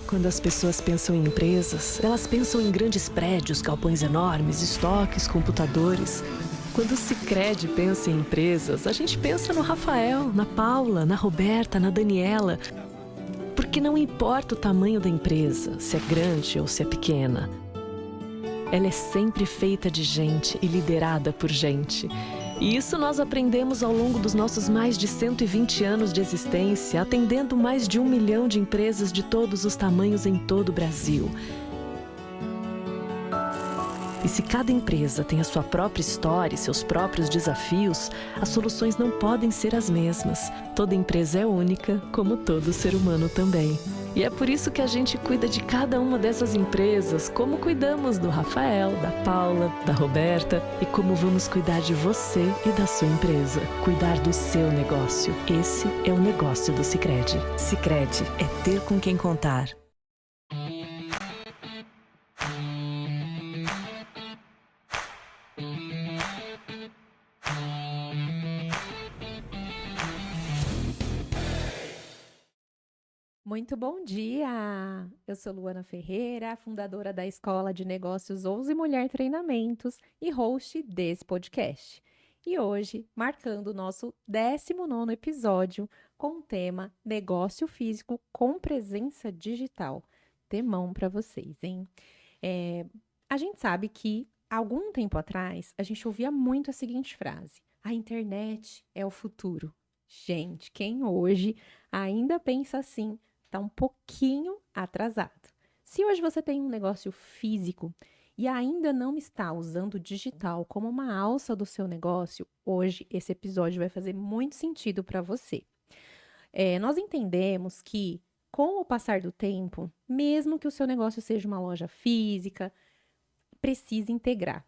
Quando as pessoas pensam em empresas, elas pensam em grandes prédios, galpões enormes, estoques, computadores. Quando o Sicredi pensa em empresas, a gente pensa no Rafael, na Paula, na Roberta, na Daniela. Porque não importa o tamanho da empresa, se é grande ou se é pequena. Ela é sempre feita de gente e liderada por gente. E isso nós aprendemos ao longo dos nossos mais de 120 anos de existência, atendendo mais de 1 milhão de empresas de todos os tamanhos em todo o Brasil. E se cada empresa tem a sua própria história e seus próprios desafios, as soluções não podem ser as mesmas. Toda empresa é única, como todo ser humano também. E é por isso que a gente cuida de cada uma dessas empresas, como cuidamos do Rafael, da Paula, da Roberta e como vamos cuidar de você e da sua empresa. Cuidar do seu negócio. Esse é o negócio do Sicredi. Sicredi é ter com quem contar. Muito bom dia! Eu sou Luana Ferreira, fundadora da Escola de Negócios Ouse Mulher Treinamentos e host desse podcast. E hoje, marcando o nosso 19º episódio com o tema Negócio Físico com Presença Digital. Temão para vocês, hein? A gente sabe que, algum tempo atrás, a gente ouvia muito a seguinte frase: a internet é o futuro. Gente, quem hoje ainda pensa assim, está um pouquinho atrasado. Se hoje você tem um negócio físico e ainda não está usando o digital como uma alça do seu negócio, hoje esse episódio vai fazer muito sentido para você. Nós entendemos que, com o passar do tempo, mesmo que o seu negócio seja uma loja física, precisa integrar.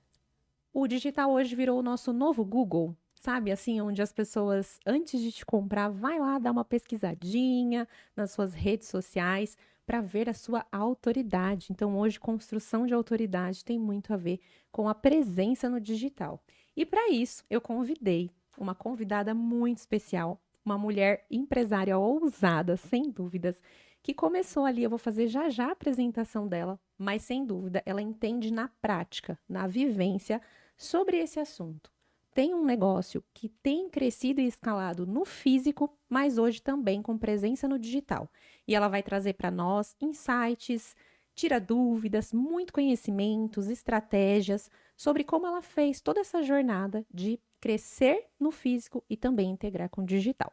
O digital hoje virou o nosso novo Google, sabe? Assim, onde as pessoas, antes de te comprar, vai lá dar uma pesquisadinha nas suas redes sociais para ver a sua autoridade. Então, hoje, construção de autoridade tem muito a ver com a presença no digital. E para isso, eu convidei uma convidada muito especial, uma mulher empresária ousada, sem dúvidas, que começou ali, eu vou fazer já já a apresentação dela, mas sem dúvida, ela entende na prática, na vivência, sobre esse assunto. Tem um negócio que tem crescido e escalado no físico, mas hoje também com presença no digital. E ela vai trazer para nós insights, tira dúvidas, muito conhecimentos, estratégias sobre como ela fez toda essa jornada de crescer no físico e também integrar com o digital.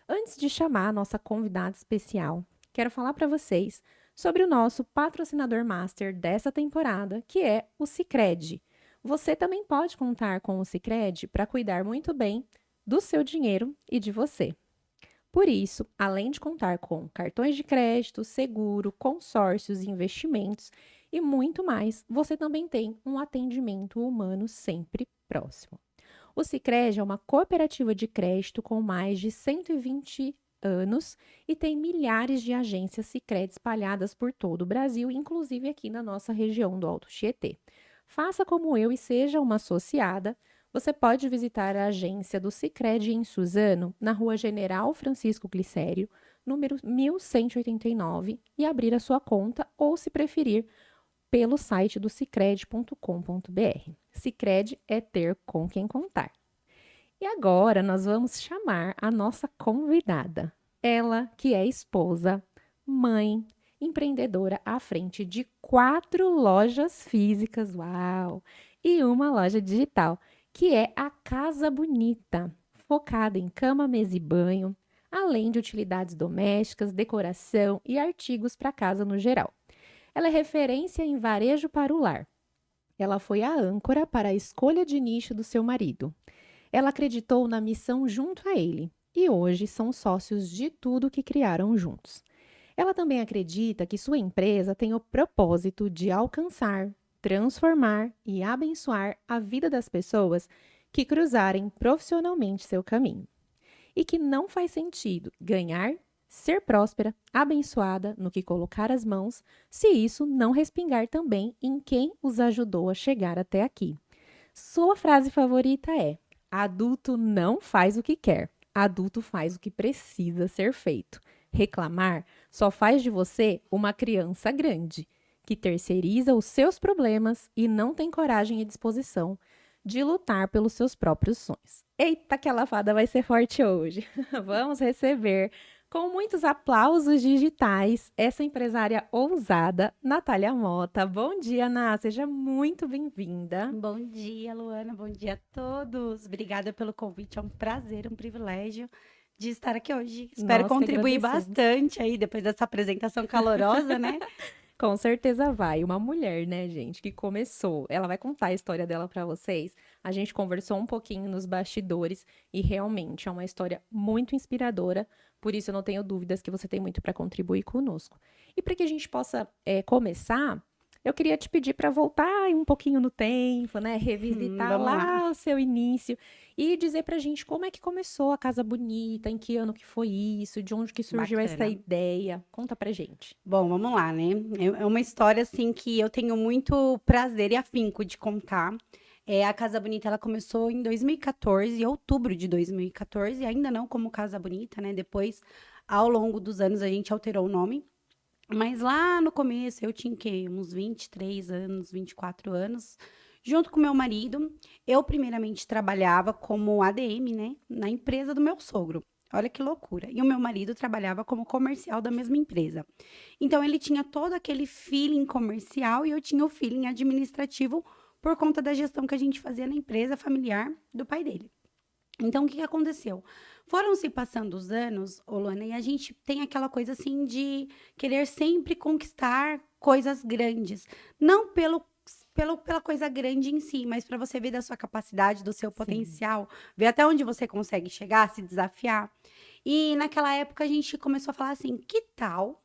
Antes de chamar a nossa convidada especial, quero falar para vocês sobre o nosso patrocinador master dessa temporada, que é o Sicredi. Você também pode contar com o Sicredi para cuidar muito bem do seu dinheiro e de você. Por isso, além de contar com cartões de crédito, seguro, consórcios, investimentos e muito mais, você também tem um atendimento humano sempre próximo. O Sicredi é uma cooperativa de crédito com mais de 120 anos e tem milhares de agências Sicredi espalhadas por todo o Brasil, inclusive aqui na nossa região do Alto Tietê. Faça como eu e seja uma associada. Você pode visitar a agência do Sicredi em Suzano, na Rua General Francisco Glicério, número 1189, e abrir a sua conta ou, se preferir, pelo site do sicredi.com.br. Sicredi é ter com quem contar. E agora nós vamos chamar a nossa convidada. Ela que é esposa, mãe, empreendedora à frente de 4 lojas físicas, uau! E uma loja digital, que é a Casa Bonita, focada em cama, mesa e banho, além de utilidades domésticas, decoração e artigos para casa no geral. Ela é referência em varejo para o lar. Ela foi a âncora para a escolha de nicho do seu marido. Ela acreditou na missão junto a ele e hoje são sócios de tudo que criaram juntos. Ela também acredita que sua empresa tem o propósito de alcançar, transformar e abençoar a vida das pessoas que cruzarem profissionalmente seu caminho. E que não faz sentido ganhar, ser próspera, abençoada no que colocar as mãos, se isso não respingar também em quem os ajudou a chegar até aqui. Sua frase favorita é: adulto não faz o que quer, Adulto faz o que precisa ser feito. Reclamar só faz de você uma criança grande, que terceiriza os seus problemas e não tem coragem e disposição de lutar pelos seus próprios sonhos. Eita, que a lavada vai ser forte hoje. Vamos receber, com muitos aplausos digitais, essa empresária ousada, Natália Mota. Bom dia, Ná. Seja muito bem-vinda. Bom dia, Luana. Bom dia a todos. Obrigada pelo convite. É um prazer, um privilégio de estar aqui hoje. Espero Nós que contribuir agradecemos. bastante aí depois dessa apresentação calorosa, né? Com certeza vai. Uma mulher, né, gente, que começou. Ela vai contar a história dela pra vocês. A gente conversou um pouquinho nos bastidores e realmente é uma história muito inspiradora. Por isso eu não tenho dúvidas que você tem muito para contribuir conosco. E para que a gente possa começar, eu queria te pedir para voltar um pouquinho no tempo, né, revisitar Vamos lá. lá o seu início e dizer pra gente como é que começou a Casa Bonita, em que ano que foi isso, de onde que surgiu essa Bacana. ideia. Conta pra gente. Bom, vamos lá, né? É uma história, assim, que eu tenho muito prazer e afinco de contar. A Casa Bonita, ela começou em 2014, em outubro de 2014, ainda não como Casa Bonita, né? Depois, ao longo dos anos, a gente alterou o nome. Mas lá no começo, eu tinha, o quê? Uns 23 anos, 24 anos. Junto com meu marido, eu primeiramente trabalhava como ADM, né? Na empresa do meu sogro. Olha que loucura. E o meu marido trabalhava como comercial da mesma empresa. Então, ele tinha todo aquele feeling comercial e eu tinha o feeling administrativo por conta da gestão que a gente fazia na empresa familiar do pai dele. Então, o que aconteceu? Foram se passando os anos, Luana, e a gente tem aquela coisa assim de querer sempre conquistar coisas grandes. Não pela coisa grande em si, mas para você ver da sua capacidade, do seu potencial, ver até onde você consegue chegar, se desafiar. E naquela época a gente começou a falar assim: que tal?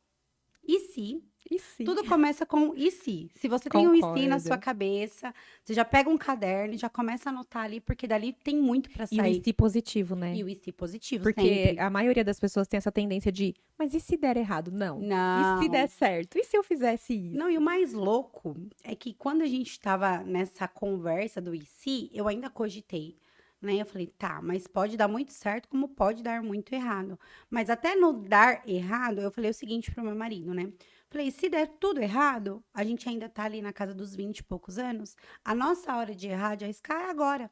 E se? E sim. Tudo começa com e se. Se você tem um e se na sua Concordo. cabeça, você já pega um caderno e já começa a anotar ali, porque dali tem muito para E o sair. e se positivo, né? E o e se positivo, Porque sempre. a maioria das pessoas tem essa tendência de, mas e se der errado? Não. E se der Não. certo? E se eu fizesse isso? Não, e o mais louco é que quando a gente estava nessa conversa do e se, eu ainda cogitei, né? Eu falei, tá, mas pode dar muito certo, como pode dar muito errado. Mas até no dar errado, eu falei o seguinte pro meu marido, né? Falei, se der tudo errado, a gente ainda tá ali na casa dos 20 e poucos anos, a nossa hora de errar, de arriscar é agora.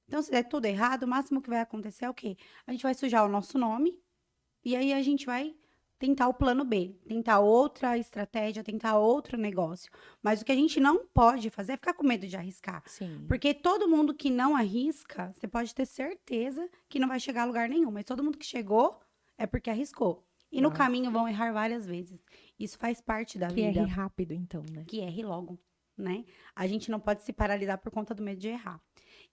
Então, se der tudo errado, o máximo que vai acontecer é o quê? A gente vai sujar o nosso nome e aí a gente vai tentar o plano B, tentar outra estratégia, tentar outro negócio. Mas o que a gente não pode fazer é ficar com medo de arriscar. Sim. Porque todo mundo que não arrisca, você pode ter certeza que não vai chegar a lugar nenhum. Mas todo mundo que chegou é porque arriscou. E no Uau. caminho vão errar várias vezes. Isso faz parte da Que é vida. rir rápido, então, né? Que erre logo, né? A gente não pode se paralisar por conta do medo de errar.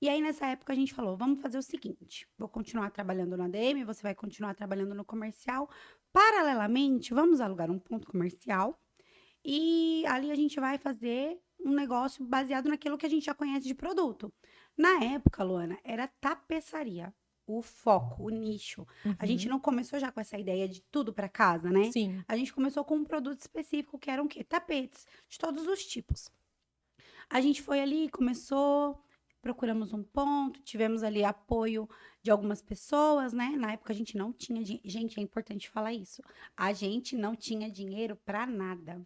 E aí, nessa época, a gente falou, vamos fazer o seguinte, vou continuar trabalhando no ADM, você vai continuar trabalhando no comercial. Paralelamente, vamos alugar um ponto comercial e ali a gente vai fazer um negócio baseado naquilo que a gente já conhece de produto. Na época, Luana, era tapeçaria. O foco, o nicho. A gente não começou já com essa ideia de tudo para casa, né? Sim. A gente começou com um produto específico que eram o quê? Tapetes de todos os tipos. A gente foi ali, começou, procuramos um ponto, tivemos ali apoio de algumas pessoas, né? Na época a gente não tinha, gente, é importante falar isso. A gente não tinha dinheiro para nada.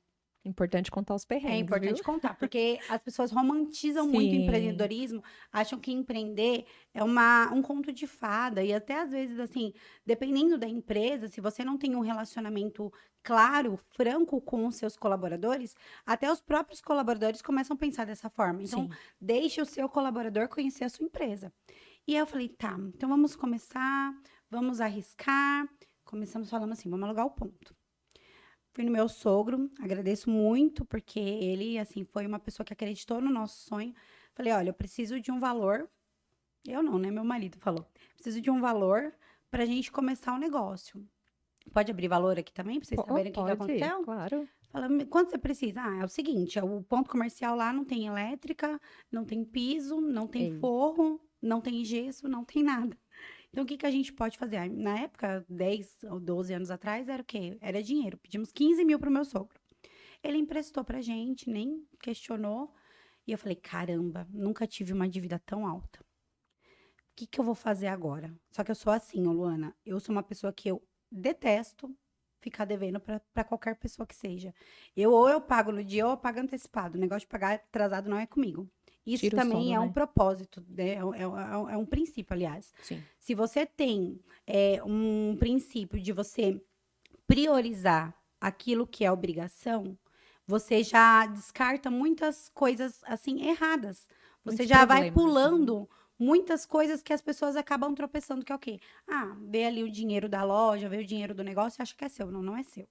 Importante contar os perrengues, É importante viu? contar, porque as pessoas romantizam muito o Sim. empreendedorismo, acham que empreender é um conto de fada, e até às vezes, assim, dependendo da empresa, se você não tem um relacionamento claro, franco com os seus colaboradores, até os próprios colaboradores começam a pensar dessa forma. Então, Sim. deixe o seu colaborador conhecer a sua empresa. E aí eu falei, tá, então vamos começar, vamos arriscar. Começamos falando assim, vamos alugar o ponto. Fui no meu sogro, agradeço muito, porque ele, assim, foi uma pessoa que acreditou no nosso sonho. Falei, olha, eu preciso de um valor. Eu não, né? Meu marido falou. Preciso de um valor pra gente começar o negócio. Pode abrir valor aqui também, pra vocês saberem o que Pode, aconteceu? claro. Fala, quanto você precisa? Ah, é o seguinte, o ponto comercial lá não tem elétrica, não tem piso, não tem Ei. forro, não tem gesso, não tem nada. Então, o que a gente pode fazer? Ah, na época, 10 ou 12 anos atrás, era o quê? Era dinheiro. Pedimos 15 mil pro meu sogro. Ele emprestou pra gente, nem questionou. E eu falei, caramba, nunca tive uma dívida tão alta. que eu vou fazer agora? Só que eu sou assim, ô Luana. Eu sou uma pessoa que eu detesto ficar devendo pra qualquer pessoa que seja. Ou eu pago no dia ou eu pago antecipado. O negócio de pagar atrasado não é comigo. Isso Tira o também sono, é um né? propósito, né? É um princípio, aliás. Sim. Se você tem um princípio de você priorizar aquilo que é obrigação, você já descarta muitas coisas assim erradas. Você Muitos já vai problemas, né? pulando muitas coisas que as pessoas acabam tropeçando, que é o quê? Ah, vê ali o dinheiro da loja, vê o dinheiro do negócio e acha que é seu. Não, não é seu.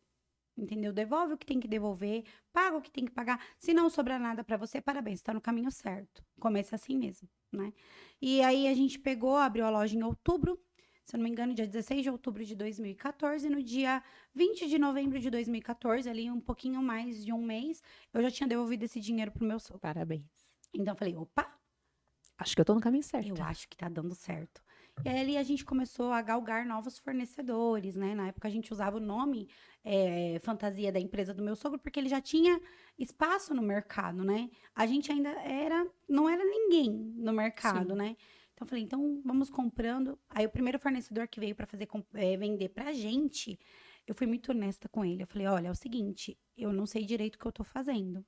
Entendeu? Devolve o que tem que devolver, paga o que tem que pagar. Se não sobrar nada pra você, parabéns, tá no caminho certo. Comece assim mesmo, né? E aí a gente pegou, abriu a loja em outubro, se eu não me engano, dia 16 de outubro de 2014. No dia 20 de novembro de 2014, ali um pouquinho mais de um mês, eu já tinha devolvido esse dinheiro pro meu sogro. Parabéns. Então eu falei, opa, Acho que eu tô no caminho certo. eu acho que tá dando certo. E aí ali a gente começou a galgar novos fornecedores, né? Na época a gente usava o nome fantasia da empresa do meu sogro, porque ele já tinha espaço no mercado, né? A gente ainda não era ninguém no mercado, Sim. né? Então eu falei, então vamos comprando. Aí o primeiro fornecedor que veio para vender pra gente, eu fui muito honesta com ele. Eu falei, olha, é o seguinte, eu não sei direito o que eu tô fazendo.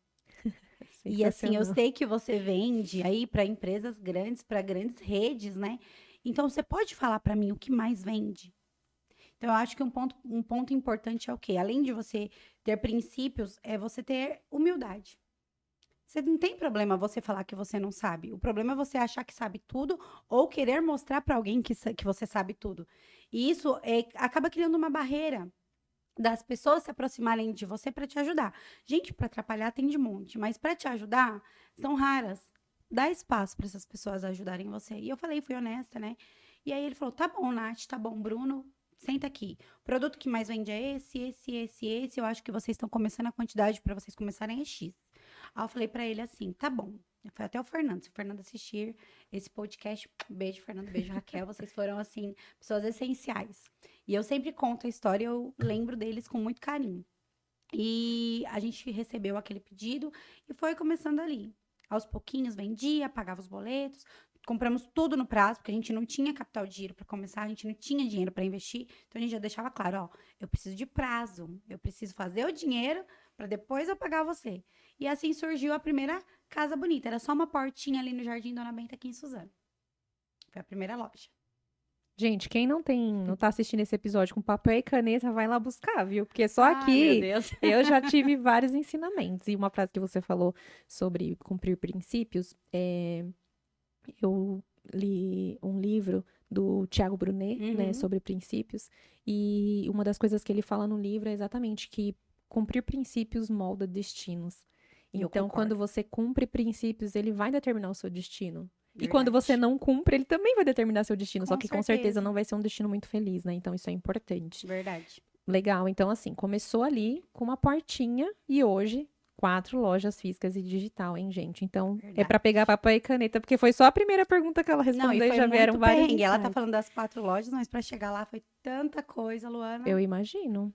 E assim, eu Sensacional. sei que você vende aí para empresas grandes, para grandes redes, né? Então, você pode falar para mim o que mais vende? Então, eu acho que um ponto importante é o quê? Além de você ter princípios, é você ter humildade. Você não tem problema você falar que você não sabe. O problema é você achar que sabe tudo ou querer mostrar para alguém que você sabe tudo. E isso acaba criando uma barreira das pessoas se aproximarem de você para te ajudar. Gente, para atrapalhar tem de monte, mas para te ajudar são raras. Dá espaço para essas pessoas ajudarem você. E eu falei, fui honesta, né? E aí ele falou: tá bom, Nath, tá bom, Bruno, senta aqui. O produto que mais vende é esse. Eu acho que vocês estão começando a quantidade para vocês começarem é X. Aí eu falei para ele assim: tá bom. Foi até o Fernando. Se o Fernando assistir esse podcast, beijo, Fernando, beijo, Raquel. Vocês foram, assim, pessoas essenciais. E eu sempre conto a história, eu lembro deles com muito carinho. E a gente recebeu aquele pedido e foi começando ali. Aos pouquinhos vendia, pagava os boletos, compramos tudo no prazo, porque a gente não tinha capital de giro para começar, a gente não tinha dinheiro para investir. Então a gente já deixava claro, ó, eu preciso de prazo, eu preciso fazer o dinheiro para depois eu pagar você. E assim surgiu a primeira Casa Bonita. Era só uma portinha ali no Jardim Dona Benta, aqui em Suzano. Foi a primeira loja. Gente, quem não tá assistindo esse episódio com papel e caneta, vai lá buscar, viu? Porque só Ai, meu aqui Deus. eu já tive vários ensinamentos. E uma frase que você falou sobre cumprir princípios, eu li um livro do Tiago Brunet, né, Uhum. sobre princípios. E uma das coisas que ele fala no livro é exatamente que cumprir princípios molda destinos. Eu Então, quando concordo. você cumpre princípios, ele vai determinar o seu destino. E quando Verdade. você não cumpre, ele também vai determinar seu destino. Só Com que com certeza certeza. não vai ser um destino muito feliz, né? Então isso é importante. Verdade. Legal. Então, assim, começou ali com uma portinha e hoje 4 lojas físicas e digital, hein, gente? Então, é Verdade. pra pegar papel e caneta, porque foi só a primeira pergunta que ela Não, respondeu e e foi já vieram muito vários perrengue. Ela tá insights. falando das 4 lojas, mas pra chegar lá foi tanta coisa, Luana. Eu imagino.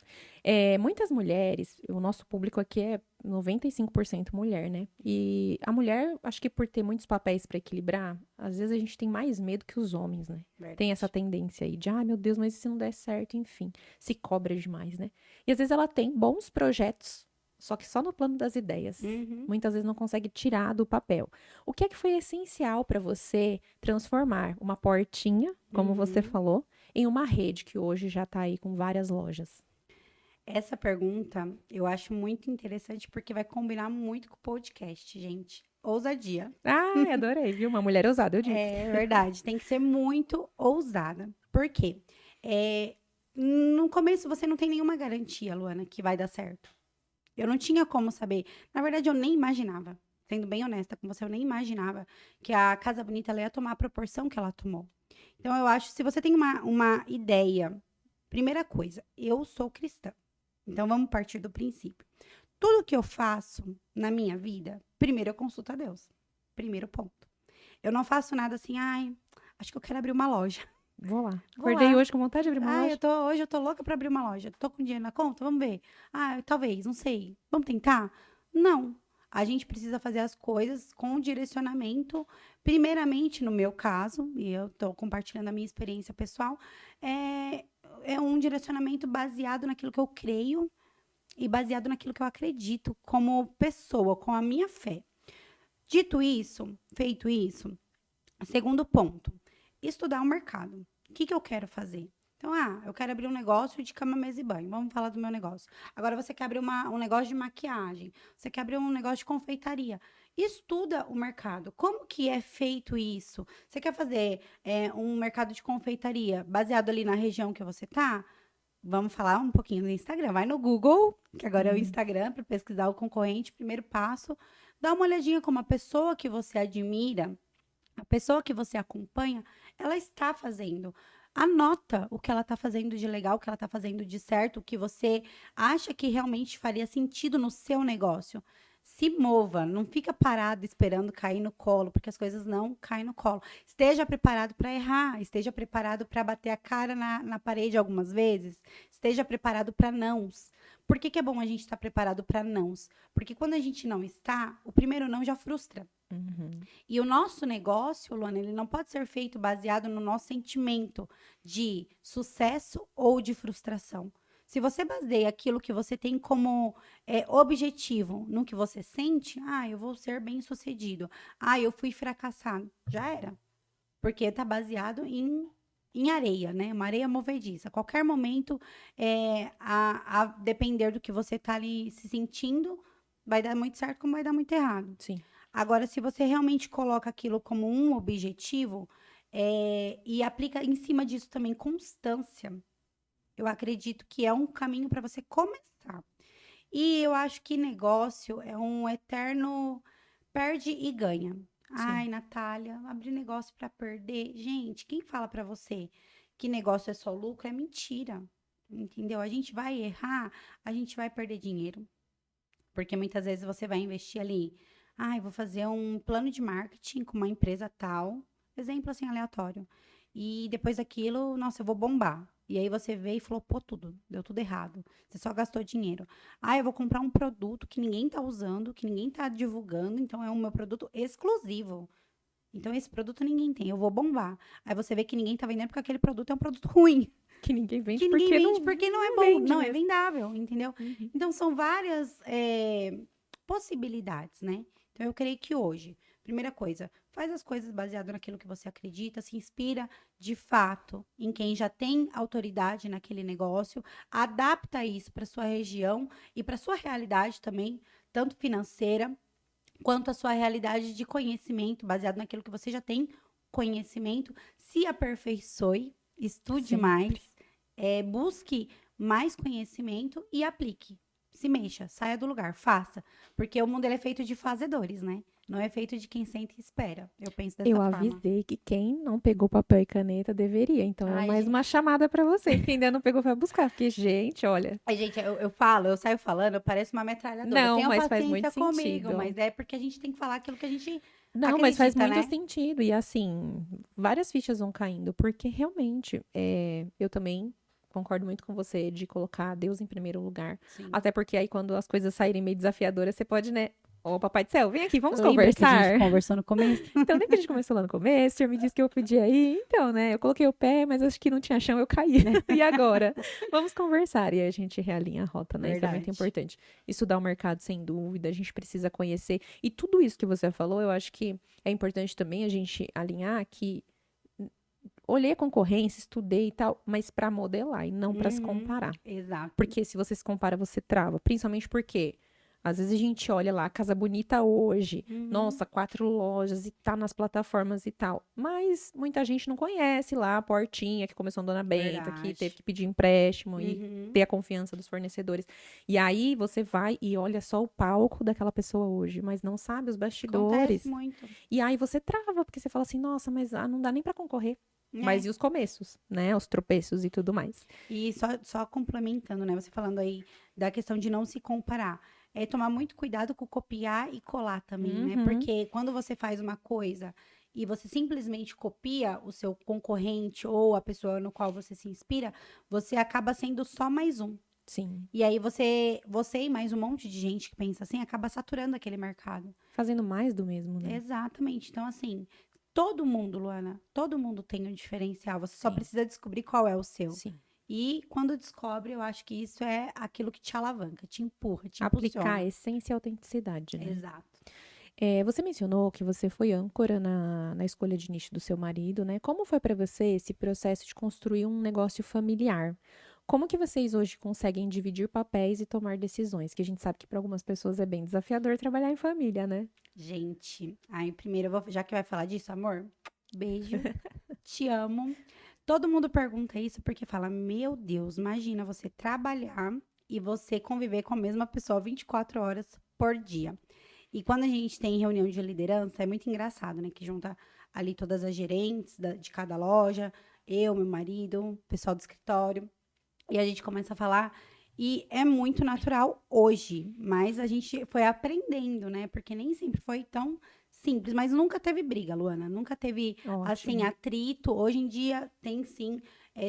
Muitas mulheres, o nosso público aqui é 95% mulher, né? E a mulher, acho que por ter muitos papéis pra equilibrar, às vezes a gente tem mais medo que os homens, né? Verdade. Tem essa tendência aí de, ai meu Deus, mas e se não der certo, enfim, se cobra demais, né? E às vezes ela tem bons projetos, só que só no plano das ideias. Uhum. Muitas vezes não consegue tirar do papel. O que é que foi essencial para você transformar uma portinha, como você Uhum. falou, em uma rede que hoje já tá aí com várias lojas? Essa pergunta eu acho muito interessante porque vai combinar muito com o podcast, gente. Ousadia. Ah, adorei, viu? Uma mulher ousada, eu disse. É verdade, tem que ser muito ousada. Por quê? No começo você não tem nenhuma garantia, Luana, que vai dar certo. Eu não tinha como saber. Na verdade, eu nem imaginava. Sendo bem honesta com você, eu nem imaginava que a Casa Bonita ela ia tomar a proporção que ela tomou. Então, eu acho, se você tem uma ideia, primeira coisa, eu sou cristã. Então, vamos partir do princípio. Tudo que eu faço na minha vida, primeiro eu consulto a Deus. Primeiro ponto. Eu não faço nada assim, ai, acho que eu quero abrir uma loja. Vou lá. Vou Acordei lá. hoje com vontade de abrir uma loja. Hoje eu tô louca pra abrir uma loja. Tô com dinheiro na conta? Vamos ver. Ah, talvez, não sei. Vamos tentar? Não. a gente precisa fazer as coisas com direcionamento, primeiramente, no meu caso, e eu estou compartilhando a minha experiência pessoal, é um direcionamento baseado naquilo que eu creio e baseado naquilo que eu acredito como pessoa, com a minha fé. Dito isso, feito isso, segundo ponto, estudar o mercado. O que eu quero fazer? Então, eu quero abrir um negócio de cama, mesa e banho. Vamos falar do meu negócio. Agora, você quer abrir um negócio de maquiagem. Você quer abrir um negócio de confeitaria. Estuda o mercado. Como que é feito isso? Você quer fazer um mercado de confeitaria baseado ali na região que você tá? Vamos falar um pouquinho do Instagram. Vai no Google, que agora é o Instagram, para pesquisar o concorrente. Primeiro passo, dá uma olhadinha como a pessoa que você admira, a pessoa que você acompanha, ela está fazendo. Anota o que ela está fazendo de legal, o que ela está fazendo de certo, o que você acha que realmente faria sentido no seu negócio. Se mova, não fica parado esperando cair no colo, porque as coisas não caem no colo. Esteja preparado para errar, esteja preparado para bater a cara na parede algumas vezes, esteja preparado para nãos. Por que é bom a gente estar preparado para nãos? Porque quando a gente não está, o primeiro não já frustra. E o nosso negócio, Luana, ele não pode ser feito baseado no nosso sentimento de sucesso ou de frustração. Se você baseia aquilo que você tem como objetivo no que você sente, eu vou ser bem-sucedido. Eu fui fracassado. Já era. Porque está baseado em areia, né? Uma areia movediça. A qualquer momento, a depender do que você está ali se sentindo, vai dar muito certo como vai dar muito errado. Sim. Agora, se você realmente coloca aquilo como um objetivo e aplica em cima disso também constância, eu acredito que é um caminho para você começar. E eu acho que negócio é um eterno perde e ganha. Sim. Ai, Natália, abrir negócio para perder. Gente, quem fala para você que negócio é só lucro é mentira. Entendeu? A gente vai errar, a gente vai perder dinheiro. Porque muitas vezes você vai investir ali. Vou fazer um plano de marketing com uma empresa tal. Exemplo assim, aleatório. E depois daquilo, nossa, eu vou bombar. E aí você veio e flopou tudo. Deu tudo errado. Você só gastou dinheiro. Eu vou comprar um produto que ninguém tá usando, que ninguém tá divulgando. Então, é um meu produto exclusivo. Então, esse produto ninguém tem. Eu vou bombar. Aí você vê que ninguém tá vendendo porque aquele produto é um produto ruim. Que ninguém vende, porque não é bom. Vende não mesmo. É vendável, entendeu? Então, são várias possibilidades, né? Então, eu creio que hoje, primeira coisa, faz as coisas baseado naquilo que você acredita, se inspira de fato em quem já tem autoridade naquele negócio, adapta isso para sua região e para sua realidade também, tanto financeira quanto a sua realidade de conhecimento, baseado naquilo que você já tem conhecimento, se aperfeiçoe, estude Sempre. mais, busque mais conhecimento e aplique. Se mexa, saia do lugar, faça. Porque o mundo ele é feito de fazedores, né? Não é feito de quem sente e espera. Eu penso dessa forma. Eu avisei que quem não pegou papel e caneta deveria. Então, é mais uma chamada pra você. Quem ainda não pegou, vai buscar. Porque, gente, olha... Gente, eu saio falando, eu pareço uma metralhadora. Não, Tenha mas paciência faz muito comigo, sentido. mas é porque a gente tem que falar aquilo que a gente Não, mas faz acredita, muito né? sentido. E, assim, várias fichas vão caindo. Porque, realmente, eu também... Concordo muito com você de colocar Deus em primeiro lugar. Sim. Até porque aí, quando as coisas saírem meio desafiadoras, você pode, né? Ô, Papai do Céu, vem aqui, vamos Lembra que a conversar. gente conversou no começo? Então, lembra que a gente começou lá no começo? O senhor me disse que eu podia ir. Então, né? Eu coloquei o pé, mas acho que não tinha chão, eu caí. E agora? Vamos conversar. E aí a gente realinha a rota, né? Isso é muito importante. Estudar o mercado, sem dúvida. A gente precisa conhecer. E tudo isso que você falou, eu acho que é importante também a gente alinhar que olhei a concorrência, estudei e tal, mas para modelar e não para se comparar. Exato. Porque se você se compara, você trava. Principalmente porque às vezes a gente olha lá, Casa Bonita hoje, nossa, 4 lojas e tá nas plataformas e tal. Mas muita gente não conhece lá a Portinha, que começou a Dona Benta, que teve que pedir empréstimo e ter a confiança dos fornecedores. E aí você vai e olha só o palco daquela pessoa hoje, mas não sabe os bastidores. Acontece muito. E aí você trava, porque você fala assim, nossa, mas não dá nem para concorrer. Mas e os começos, né? Os tropeços e tudo mais. E só complementando, né? Você falando aí da questão de não se comparar. É tomar muito cuidado com copiar e colar também, né? Porque quando você faz uma coisa e você simplesmente copia o seu concorrente ou a pessoa no qual você se inspira, você acaba sendo só mais um. Sim. E aí você e mais um monte de gente que pensa assim, acaba saturando aquele mercado. Fazendo mais do mesmo, né? Exatamente. Então, assim, todo mundo, Luana, todo mundo tem um diferencial. Você só Sim. precisa descobrir qual é o seu. Sim. E quando descobre, eu acho que isso é aquilo que te alavanca, te empurra, te Aplicar impulsiona. a essência e a autenticidade, né? Exato. Você mencionou que você foi âncora na escolha de nicho do seu marido, né? Como foi para você esse processo de construir um negócio familiar? Como que vocês hoje conseguem dividir papéis e tomar decisões? Que a gente sabe que para algumas pessoas é bem desafiador trabalhar em família, né? Gente, aí primeiro, já que vai falar disso, amor, beijo, te amo. Todo mundo pergunta isso porque fala, meu Deus, imagina você trabalhar e você conviver com a mesma pessoa 24 horas por dia. E quando a gente tem reunião de liderança, é muito engraçado, né? Que junta ali todas as gerentes de cada loja, eu, meu marido, o pessoal do escritório. E a gente começa a falar. E é muito natural hoje, mas a gente foi aprendendo, né? Porque nem sempre foi tão simples. Mas nunca teve briga, Luana. Nunca teve, assim, Ótimo. atrito. Hoje em dia tem sim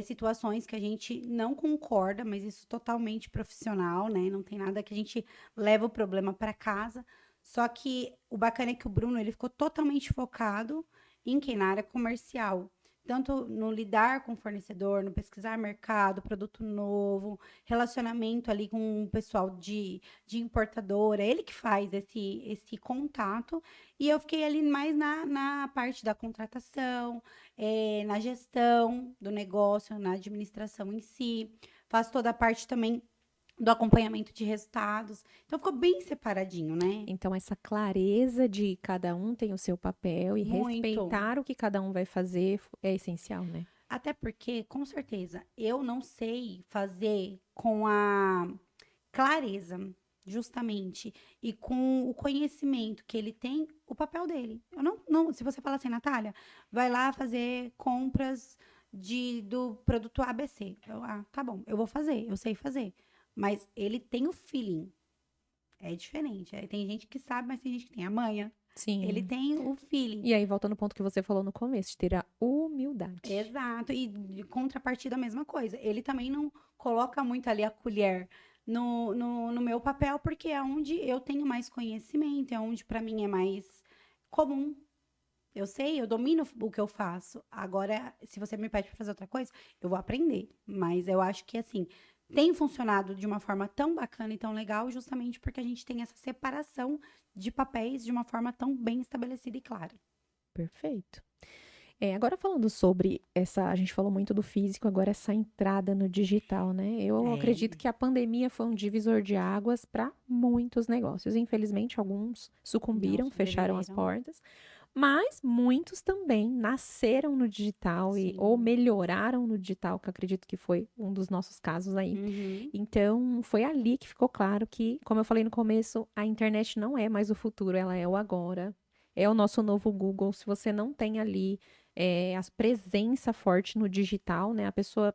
situações que a gente não concorda, mas isso totalmente profissional, né? Não tem nada que a gente leva o problema para casa. Só que o bacana é que o Bruno ele ficou totalmente focado em quem? Na área comercial. Tanto no lidar com o fornecedor, no pesquisar mercado, produto novo, relacionamento ali com o pessoal de importadora. Ele que faz esse contato. E eu fiquei ali mais na parte da contratação, na gestão do negócio, na administração em si. Faço toda a parte também do acompanhamento de resultados. Então, ficou bem separadinho, né? Então, essa clareza de cada um tem o seu papel e Muito. respeitar o que cada um vai fazer é essencial, né? Até porque, com certeza, eu não sei fazer com a clareza, justamente, e com o conhecimento que ele tem, o papel dele. Eu não, se você fala assim, Natália, vai lá fazer compras do produto ABC. Tá bom, eu vou fazer, eu sei fazer. Mas ele tem o feeling. É diferente. Tem gente que sabe, mas tem gente que tem a manha. Ele Sim. tem o feeling. E aí, volta no ponto que você falou no começo, de ter a humildade. Exato. E de contrapartida, a mesma coisa. Ele também não coloca muito ali a colher no meu papel, porque é onde eu tenho mais conhecimento, é onde para mim é mais comum. Eu sei, eu domino o que eu faço. Agora, se você me pede para fazer outra coisa, eu vou aprender. Mas eu acho que, assim, tem funcionado de uma forma tão bacana e tão legal, justamente porque a gente tem essa separação de papéis de uma forma tão bem estabelecida e clara. Perfeito. Agora falando sobre essa, a gente falou muito do físico, agora essa entrada no digital, né? Eu acredito que a pandemia foi um divisor de águas para muitos negócios. Infelizmente, alguns sucumbiram, Não fecharam as sobreviveram. portas, mas muitos também nasceram no digital ou Sim. melhoraram no digital, que eu acredito que foi um dos nossos casos aí. Uhum. Então, foi ali que ficou claro que, como eu falei no começo, a internet não é mais o futuro, ela é o agora. É o nosso novo Google. Se você não tem ali a presença forte no digital, né? A pessoa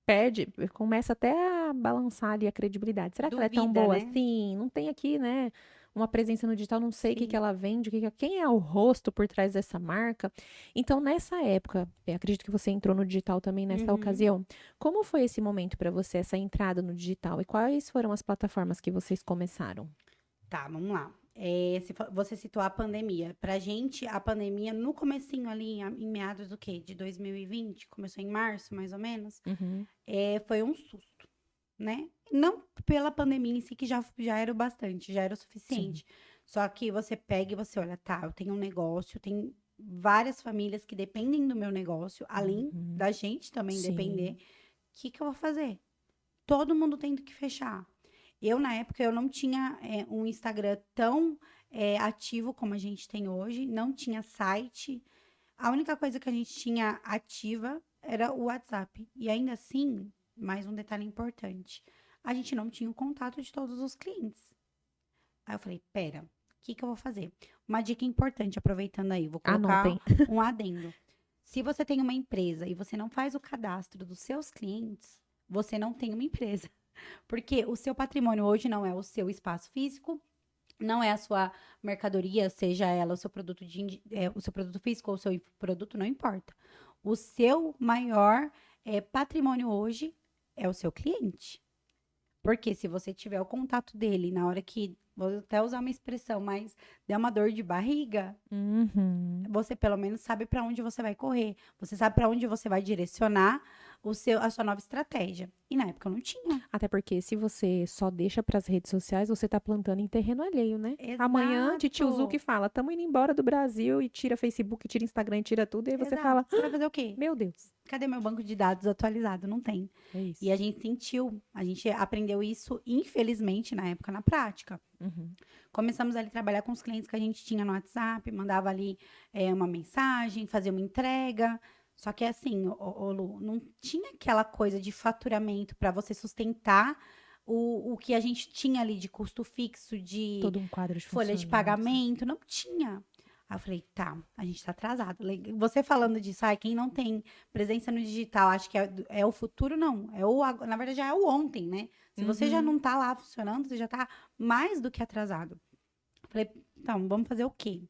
perde, começa até a balançar ali a credibilidade. Será que ela é tão Duvida, boa né? assim? Não tem aqui, né? Uma presença no digital, não sei o que Sim. que ela vende, quem é o rosto por trás dessa marca. Então, nessa época, acredito que você entrou no digital também nessa Uhum. ocasião. Como foi esse momento para você, essa entrada no digital? E quais foram as plataformas que vocês começaram? Tá, vamos lá. Você citou a pandemia. Pra gente, a pandemia, no comecinho ali, em meados do quê? De 2020, começou em março, mais ou menos, Uhum. foi um susto, né? Não pela pandemia em si, que já era o bastante, já era o Sim. suficiente. Só que você pega e você olha, tá, eu tenho um negócio, tem várias famílias que dependem do meu negócio, além Uhum. da gente também depender. Sim. O que que eu vou fazer? Todo mundo tendo que fechar. Na época, eu não tinha um Instagram tão ativo como a gente tem hoje, não tinha site. A única coisa que a gente tinha ativa era o WhatsApp. E ainda assim, mais um detalhe importante, a gente não tinha o contato de todos os clientes. Aí eu falei, pera, o que que eu vou fazer? Uma dica importante, aproveitando aí, vou colocar Anotem. um adendo. Se você tem uma empresa e você não faz o cadastro dos seus clientes, você não tem uma empresa. Porque o seu patrimônio hoje não é o seu espaço físico, não é a sua mercadoria, seja ela o seu produto o seu produto físico ou o seu produto, não importa. O seu maior patrimônio hoje é o seu cliente. Porque se você tiver o contato dele na hora que, vou até usar uma expressão, mas der uma dor de barriga, Uhum. você pelo menos sabe para onde você vai correr. Você sabe para onde você vai direcionar a sua nova estratégia. E na época eu não tinha. Até porque se você só deixa para as redes sociais, você tá plantando em terreno alheio, né? Amanhã, de tiozuki Exato. fala, tamo indo embora do Brasil e tira Facebook, tira Instagram, tira tudo. E aí você Exato. fala, Você vai fazer o quê? meu Deus. Cadê meu banco de dados atualizado? Não tem. É isso. E a gente sentiu, a gente aprendeu isso, infelizmente, na época, na prática. Uhum. Começamos ali a trabalhar com os clientes que a gente tinha no WhatsApp, mandava ali uma mensagem, fazia uma entrega. Só que assim, ô Lu, não tinha aquela coisa de faturamento para você sustentar o que a gente tinha ali de custo fixo, de Todo um quadro de folha de funcionários. pagamento, não tinha. Aí eu falei, tá, a gente tá atrasado. Você falando disso, quem não tem presença no digital, acho que é o futuro, não. Na verdade, já é o ontem, né? Se você já não tá lá funcionando, você já tá mais do que atrasado. Falei, então, vamos fazer o quê?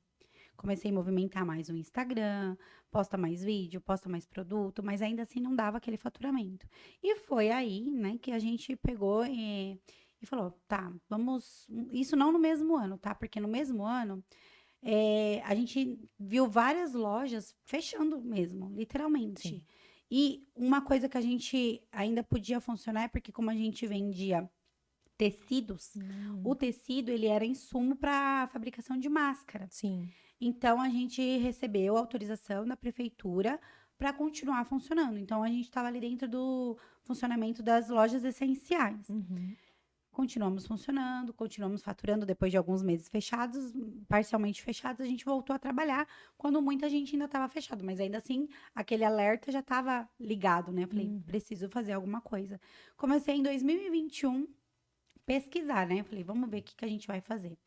Comecei a movimentar mais o Instagram, posta mais vídeo, posta mais produto, mas ainda assim não dava aquele faturamento. E foi aí, né, que a gente pegou e falou, tá, vamos... Isso não no mesmo ano, tá? Porque no mesmo ano, a gente viu várias lojas fechando mesmo, literalmente. Sim. E uma coisa que a gente ainda podia funcionar é porque como a gente vendia tecidos, o tecido ele era insumo para fabricação de máscara. Sim. Então a gente recebeu autorização da prefeitura para continuar funcionando. Então a gente estava ali dentro do funcionamento das lojas essenciais. Uhum. Continuamos funcionando, continuamos faturando depois de alguns meses fechados, parcialmente fechados, a gente voltou a trabalhar quando muita gente ainda estava fechado, mas ainda assim aquele alerta já estava ligado, né? Eu falei, preciso fazer alguma coisa. Comecei em 2021 pesquisar, né? Falei, vamos ver o que a gente vai fazer.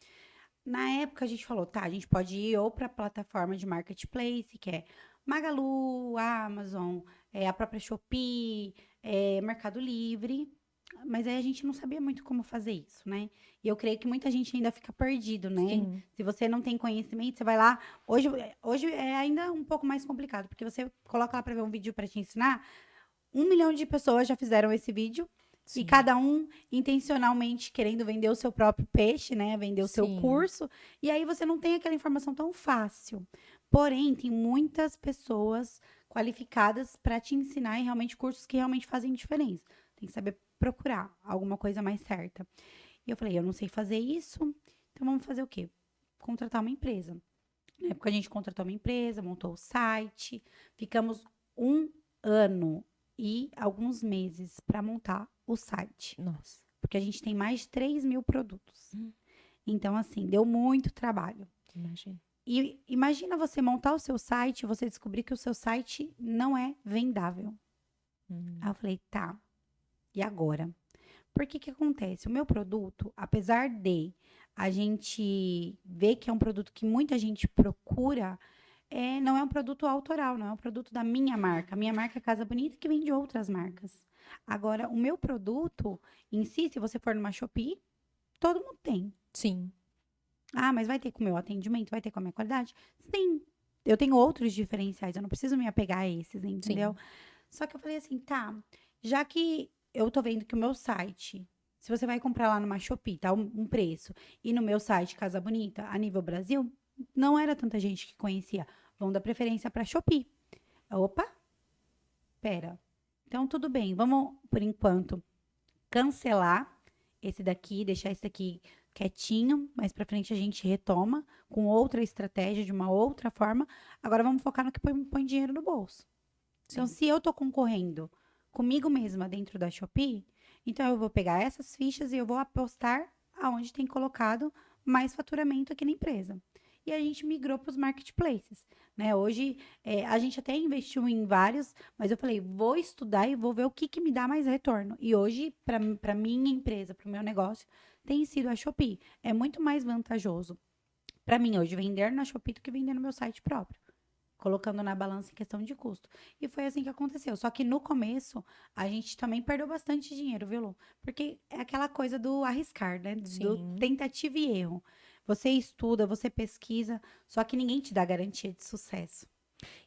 Na época a gente falou, tá, a gente pode ir ou para a plataforma de marketplace, que é Magalu, Amazon, a própria Shopee, Mercado Livre, mas aí a gente não sabia muito como fazer isso, né? E eu creio que muita gente ainda fica perdido, né? Sim. Se você não tem conhecimento, você vai lá. Hoje é ainda um pouco mais complicado, porque você coloca lá para ver um vídeo para te ensinar. 1 milhão de pessoas já fizeram esse vídeo. Sim. E cada um intencionalmente querendo vender o seu próprio peixe, né? Vender o seu Sim. curso. E aí você não tem aquela informação tão fácil. Porém, tem muitas pessoas qualificadas para te ensinar e realmente cursos que realmente fazem diferença. Tem que saber procurar alguma coisa mais certa. E eu falei, eu não sei fazer isso, então vamos fazer o quê? Contratar uma empresa. Na época a gente contratou uma empresa, montou o site, ficamos 1 ano e alguns meses para montar o site. Nossa. Porque a gente tem mais de 3 mil produtos. Então, assim, deu muito trabalho. Imagina. E imagina você montar o seu site e você descobrir que o seu site não é vendável. Aí eu falei, tá, e agora? Por que acontece? O meu produto, apesar de a gente ver que é um produto que muita gente procura, não é um produto autoral, não é um produto da minha marca. A minha marca é Casa Bonita, que vende outras marcas. Agora, o meu produto em si, se você for numa Shopee, todo mundo tem. Sim. Ah, mas vai ter com o meu atendimento, vai ter com a minha qualidade? Sim. Eu tenho outros diferenciais, eu não preciso me apegar a esses, entendeu? Só que eu falei assim, tá, já que eu tô vendo que o meu site, se você vai comprar lá numa Shopee, tá um preço, e no meu site Casa Bonita, a nível Brasil, não era tanta gente que conhecia. Vão dar preferência para Shopee. Opa, pera. Então, tudo bem, vamos, por enquanto, cancelar esse daqui, deixar esse daqui quietinho, mais pra frente a gente retoma com outra estratégia, de uma outra forma. Agora vamos focar no que põe dinheiro no bolso. Então, se eu tô concorrendo comigo mesma dentro da Shopee, então eu vou pegar essas fichas e eu vou apostar aonde tem colocado mais faturamento aqui na empresa. E a gente migrou para os marketplaces, né? Hoje, a gente até investiu em vários, mas eu falei, vou estudar e vou ver o que me dá mais retorno. E hoje, para minha empresa, para o meu negócio, tem sido a Shopee. É muito mais vantajoso para mim hoje vender na Shopee do que vender no meu site próprio, colocando na balança em questão de custo. E foi assim que aconteceu. Só que no começo, a gente também perdeu bastante dinheiro, viu, Lu? Porque é aquela coisa do arriscar, né? Do tentativa e erro. Você estuda, você pesquisa, só que ninguém te dá garantia de sucesso.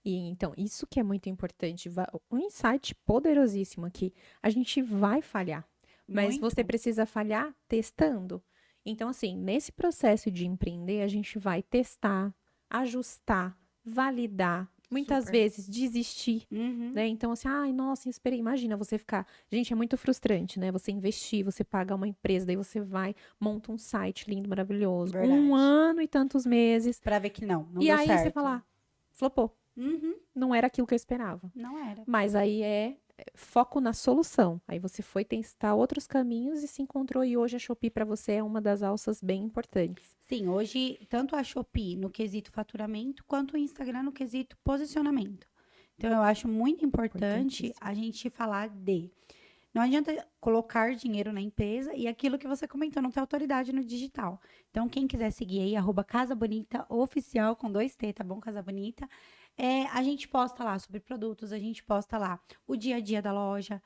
E então, isso que é muito importante. Um insight poderosíssimo aqui. A gente vai falhar. Mas Muito. você precisa falhar testando. Então, assim, nesse processo de empreender, a gente vai testar, ajustar, validar, muitas Super. vezes desistir, Uhum. né? Então, assim, ai, nossa, esperei. Imagina você ficar. Gente, é muito frustrante, né? Você investir, você paga uma empresa, daí você vai, monta um site lindo, maravilhoso. Verdade. 1 ano e tantos meses. Pra ver que não E deu aí certo. você fala, flopou. Uhum. Não era aquilo que eu esperava. Não era. Mas aí é foco na solução. Aí você foi testar outros caminhos e se encontrou. E hoje a Shopee para você é uma das alças bem importantes. Sim, hoje, tanto a Shopee no quesito faturamento, quanto o Instagram no quesito posicionamento. Então, eu acho muito importante Importantíssimo. a gente falar de. Não adianta colocar dinheiro na empresa e aquilo que você comentou, não ter autoridade no digital. Então, quem quiser seguir aí, @Casa Bonita Oficial, com 2T, tá bom? Casa Bonita. A gente posta lá sobre produtos, a gente posta lá o dia a dia da loja.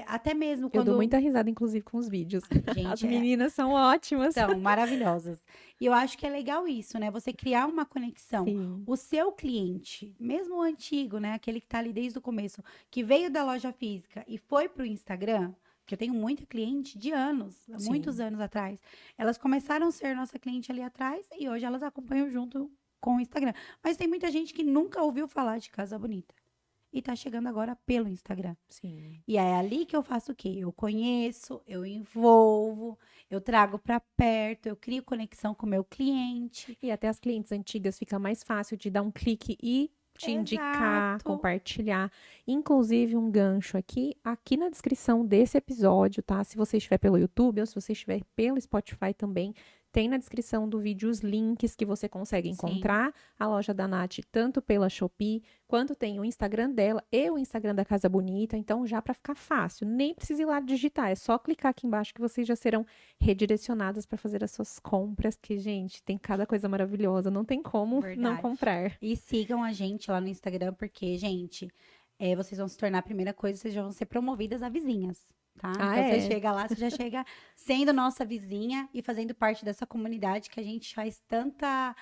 Até mesmo Eu quando. dou muita risada, inclusive, com os vídeos. As Gente, meninas são ótimas. são maravilhosas. E eu acho que é legal isso, né? Você criar uma conexão. Sim. O seu cliente, mesmo o antigo, né? Aquele que tá ali desde o começo, que veio da loja física e foi pro Instagram, que eu tenho muita cliente de anos, Sim. muitos anos atrás. Elas começaram a ser nossa cliente ali atrás e hoje elas acompanham junto com o Instagram. Mas tem muita gente que nunca ouviu falar de Casa Bonita. E tá chegando agora pelo Instagram. Sim. E é ali que eu faço o quê? Eu conheço, eu envolvo, eu trago para perto, eu crio conexão com o meu cliente. E até as clientes antigas fica mais fácil de dar um clique e te indicar, Exato. compartilhar. Inclusive, um gancho aqui na descrição desse episódio, tá? Se você estiver pelo YouTube ou se você estiver pelo Spotify também, tem na descrição do vídeo os links que você consegue encontrar a loja da Nath, tanto pela Shopee, quanto tem o Instagram dela e o Instagram da Casa Bonita. Então, já para ficar fácil, nem precisa ir lá digitar, é só clicar aqui embaixo que vocês já serão redirecionadas para fazer as suas compras, que, gente, tem cada coisa maravilhosa, não tem como não Verdade. comprar. E sigam a gente lá no Instagram, porque, gente, vocês vão se tornar a primeira coisa, vocês já vão ser promovidas a vizinhas. Tá? Ah, Então, é? você chega lá, você já chega sendo nossa vizinha e fazendo parte dessa comunidade que a gente faz tanta.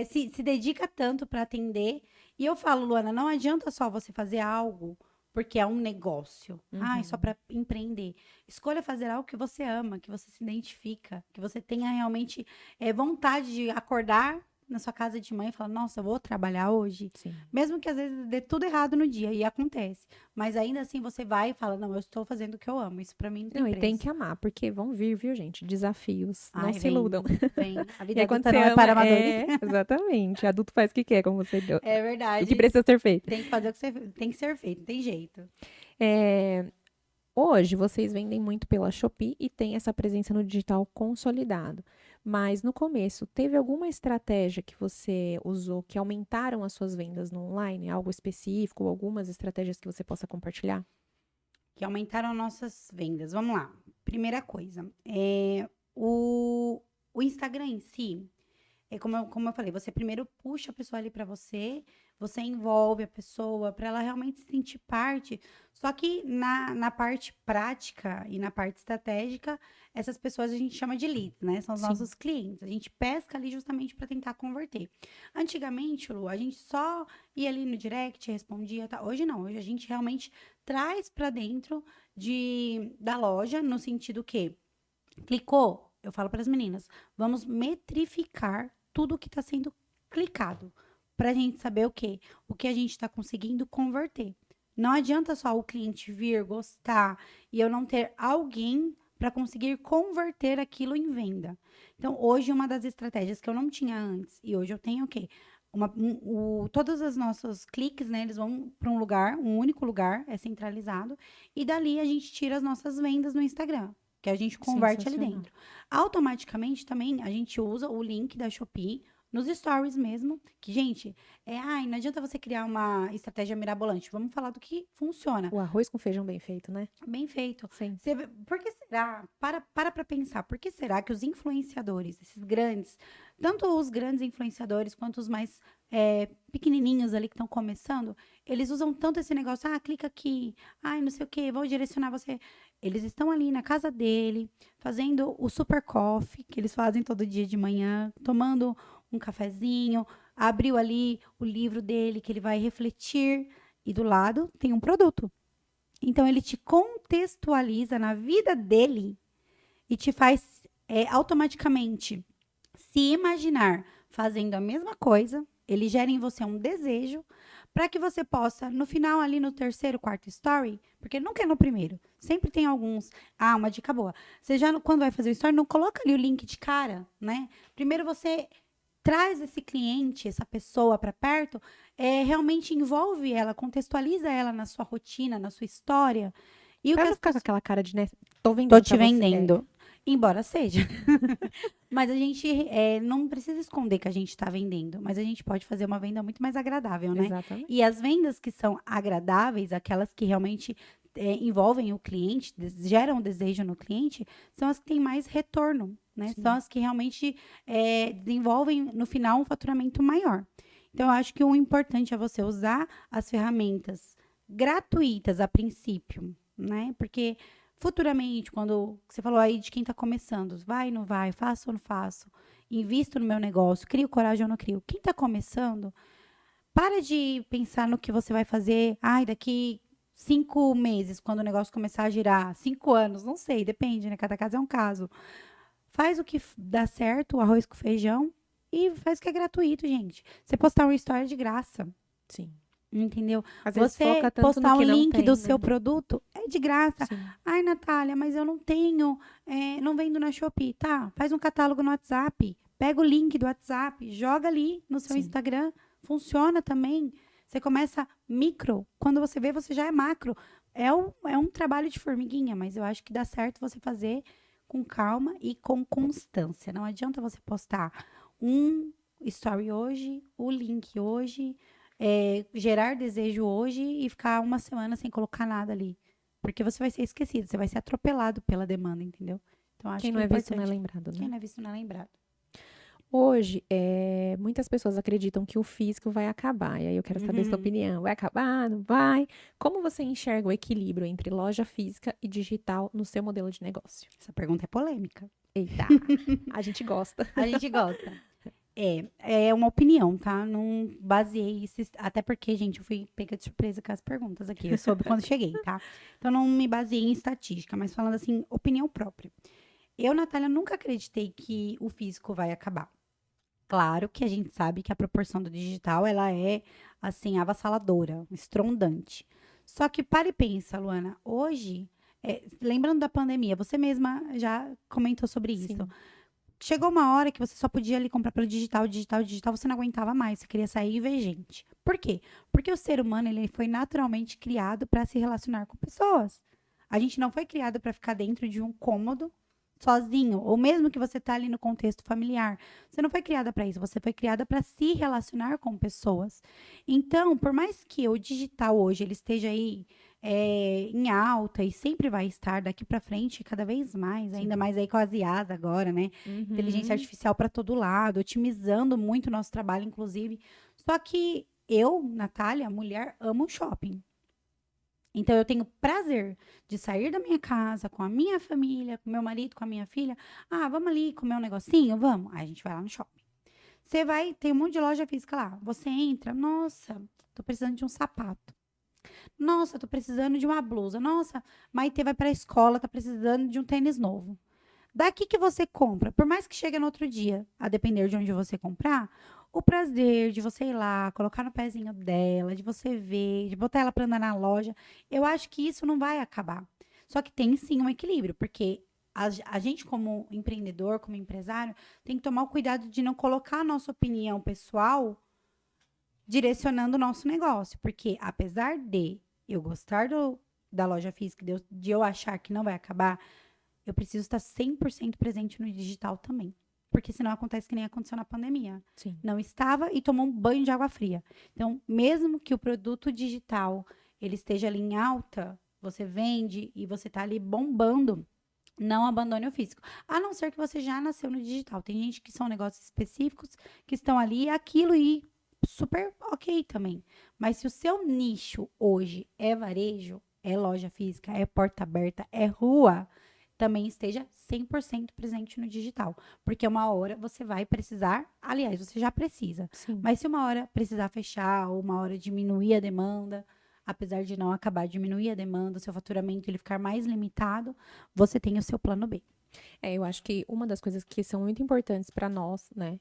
Se dedica tanto para atender. E eu falo, Luana, não adianta só você fazer algo porque é um negócio. Só para empreender. Escolha fazer algo que você ama, que você se identifica, que você tenha realmente vontade de acordar na sua casa de manhã e falar, nossa, eu vou trabalhar hoje. Sim. Mesmo que às vezes dê tudo errado no dia, e acontece. Mas ainda assim você vai e fala, não, eu estou fazendo o que eu amo. Isso pra mim não tem Não, e preço. tem que amar, porque vão vir, viu, gente? Desafios. Não se vem, iludam. Vem. A E vida aí, quando adulta você não é ama, para amadores. exatamente. Adulto faz o que quer, como você deu. É verdade. O que precisa ser feito. Tem que fazer o que tem que ser feito, não tem jeito. Hoje, vocês vendem muito pela Shopee e tem essa presença no digital consolidado. Mas no começo, teve alguma estratégia que você usou que aumentaram as suas vendas no online? Algo específico, ou algumas estratégias que você possa compartilhar? Que aumentaram nossas vendas. Vamos lá. Primeira coisa. O Instagram em si, como eu falei, você primeiro puxa a pessoa ali para você envolve a pessoa para ela realmente se sentir parte. Só que na parte prática e na parte estratégica, essas pessoas a gente chama de leads, né? São os Sim. nossos clientes. A gente pesca ali justamente para tentar converter. Antigamente, Lu, a gente só ia ali no direct, respondia, tá? Hoje não, hoje a gente realmente traz para dentro da loja, no sentido que clicou, eu falo para as meninas, vamos metrificar tudo que está sendo clicado, para a gente saber o quê? O que a gente está conseguindo converter. Não adianta só o cliente vir, gostar, e eu não ter alguém para conseguir converter aquilo em venda. Então, hoje, uma das estratégias que eu não tinha antes, e hoje eu tenho o quê? Todos os nossos cliques, né, eles vão para um único lugar, é centralizado, e dali a gente tira as nossas vendas no Instagram, que a gente converte ali dentro. Automaticamente também a gente usa o link da Shopee nos stories mesmo, que, gente, não adianta você criar uma estratégia mirabolante, vamos falar do que funciona. O arroz com feijão bem feito, né? Bem feito. Sim. Por que será? Para pensar, por que será que os influenciadores, esses grandes, tanto os grandes influenciadores quanto os mais pequenininhos ali que estão começando, eles usam tanto esse negócio, clica aqui, não sei o que, vou direcionar você. Eles estão ali na casa dele, fazendo o super coffee, que eles fazem todo dia de manhã, tomando um cafezinho, abriu ali o livro dele, que ele vai refletir, e do lado tem um produto. Então, ele te contextualiza na vida dele e te faz automaticamente se imaginar fazendo a mesma coisa. Ele gera em você um desejo para que você possa, no final, ali no terceiro, quarto story, porque nunca é no primeiro, sempre tem alguns. Uma dica boa. Você já, quando vai fazer o story, não coloca ali o link de cara, né? Primeiro você traz esse cliente, essa pessoa para perto, realmente envolve ela, contextualiza ela na sua rotina, na sua história. E Pra o que não as ficar com pessoas... aquela cara de, né, tô vendendo Tô te pra você. vendendo. Embora seja. Mas a gente não precisa esconder que a gente está vendendo. Mas a gente pode fazer uma venda muito mais agradável, né? Exatamente. E as vendas que são agradáveis, aquelas que realmente envolvem o cliente, geram desejo no cliente, são as que têm mais retorno, né? Sim. São as que realmente desenvolvem, no final, um faturamento maior. Então, eu acho que o importante é você usar as ferramentas gratuitas a princípio, né? Porque futuramente, quando você falou aí de quem está começando, vai, não vai, faço ou não faço, invisto no meu negócio, crio coragem ou não crio. Quem está começando, para de pensar no que você vai fazer, daqui 5 meses, quando o negócio começar a girar, 5 anos, não sei, depende, né? Cada caso é um caso. Faz o que dá certo, o arroz com feijão, e faz o que é gratuito, gente. Você postar uma história de graça. Sim. Entendeu? Às vezes Você foca tanto postar no um que não link tem, do né? seu produto é de graça. Sim. Ai, Natália, mas eu não tenho, não vendo na Shopee. Tá, faz um catálogo no WhatsApp. Pega o link do WhatsApp, joga ali no seu Sim. Instagram. Funciona também. Você começa micro. Quando você vê, você já é macro. É um trabalho de formiguinha, mas eu acho que dá certo você fazer com calma e com constância. Não adianta você postar um story hoje, o link hoje, gerar desejo hoje e ficar uma semana sem colocar nada ali. Porque você vai ser esquecido, você vai ser atropelado pela demanda, entendeu? Então, acho Quem que não é é visto não é importante. lembrado, Quem né? não é visto não é lembrado. Hoje, muitas pessoas acreditam que o físico vai acabar. E aí eu quero saber sua Uhum. opinião. Vai acabar? Não vai? Como você enxerga o equilíbrio entre loja física e digital no seu modelo de negócio? Essa pergunta é polêmica. Eita, a gente gosta. A gente gosta. É uma opinião, tá? Não baseei isso. Até porque, gente, eu fui pega de surpresa com as perguntas aqui. Eu soube quando cheguei, tá? Então, não me baseei em estatística, mas falando assim, opinião própria. Eu, Natália, nunca acreditei que o físico vai acabar. Claro que a gente sabe que a proporção do digital, ela é, assim, avassaladora, estrondante. Só que para e pensa, Luana, hoje, lembrando da pandemia, você mesma já comentou sobre isso. Sim. Chegou uma hora que você só podia ali comprar pelo digital, você não aguentava mais, você queria sair e ver gente. Por quê? Porque o ser humano, ele foi naturalmente criado para se relacionar com pessoas. A gente não foi criado para ficar dentro de um cômodo sozinho, ou mesmo que você tá ali no contexto familiar. Você não foi criada para isso, você foi criada para se relacionar com pessoas. Então, por mais que o digital hoje ele esteja aí em alta e sempre vai estar daqui para frente cada vez mais, ainda mais aí com as IAs agora, né? Inteligência artificial para todo lado, otimizando muito o nosso trabalho, inclusive. Só que eu, Natália, mulher, amo shopping. Então, eu tenho prazer de sair da minha casa com a minha família, com meu marido, com a minha filha. Vamos ali comer um negocinho? Vamos. Aí a gente vai lá no shopping. Você vai, tem um monte de loja física lá. Você entra, nossa, tô precisando de um sapato. Nossa, tô precisando de uma blusa. Nossa, Maitê vai pra escola, tá precisando de um tênis novo. Daqui que você compra, por mais que chegue no outro dia, a depender de onde você comprar, o prazer de você ir lá, colocar no pezinho dela, de você ver, de botar ela para andar na loja, eu acho que isso não vai acabar. Só que tem sim um equilíbrio, porque a gente, como empreendedor, como empresário, tem que tomar o cuidado de não colocar a nossa opinião pessoal direcionando o nosso negócio. Porque apesar de eu gostar da loja física, de eu achar que não vai acabar, eu preciso estar 100% presente no digital também. Porque senão acontece que nem aconteceu na pandemia. Sim. Não estava e tomou um banho de água fria. Então, mesmo que o produto digital ele esteja ali em alta, você vende e você está ali bombando, não abandone o físico. A não ser que você já nasceu no digital. Tem gente que são negócios específicos que estão ali e aquilo e super ok também. Mas se o seu nicho hoje é varejo, é loja física, é porta aberta, é rua, também esteja 100% presente no digital. Porque uma hora você vai precisar, aliás, você já precisa. Sim. Mas se uma hora precisar fechar ou uma hora diminuir a demanda, apesar de não acabar, diminuir a demanda, o seu faturamento ele ficar mais limitado, você tem o seu plano B. Eu acho que uma das coisas que são muito importantes para nós, né?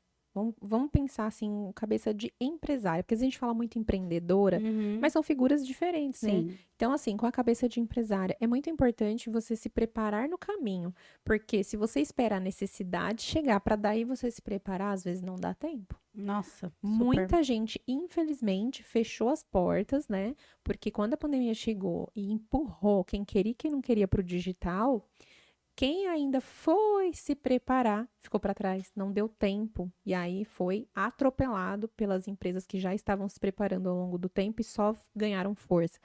Vamos pensar assim, cabeça de empresária, porque a gente fala muito empreendedora, mas são figuras diferentes, né? Sim. Então, assim, com a cabeça de empresária, é muito importante você se preparar no caminho, porque se você espera a necessidade chegar para daí você se preparar, às vezes não dá tempo. Nossa, super. Muita gente, infelizmente, fechou as portas, né? Porque quando a pandemia chegou e empurrou quem queria e quem não queria para o digital, quem ainda foi se preparar ficou para trás, não deu tempo. E aí foi atropelado pelas empresas que já estavam se preparando ao longo do tempo e só ganharam força.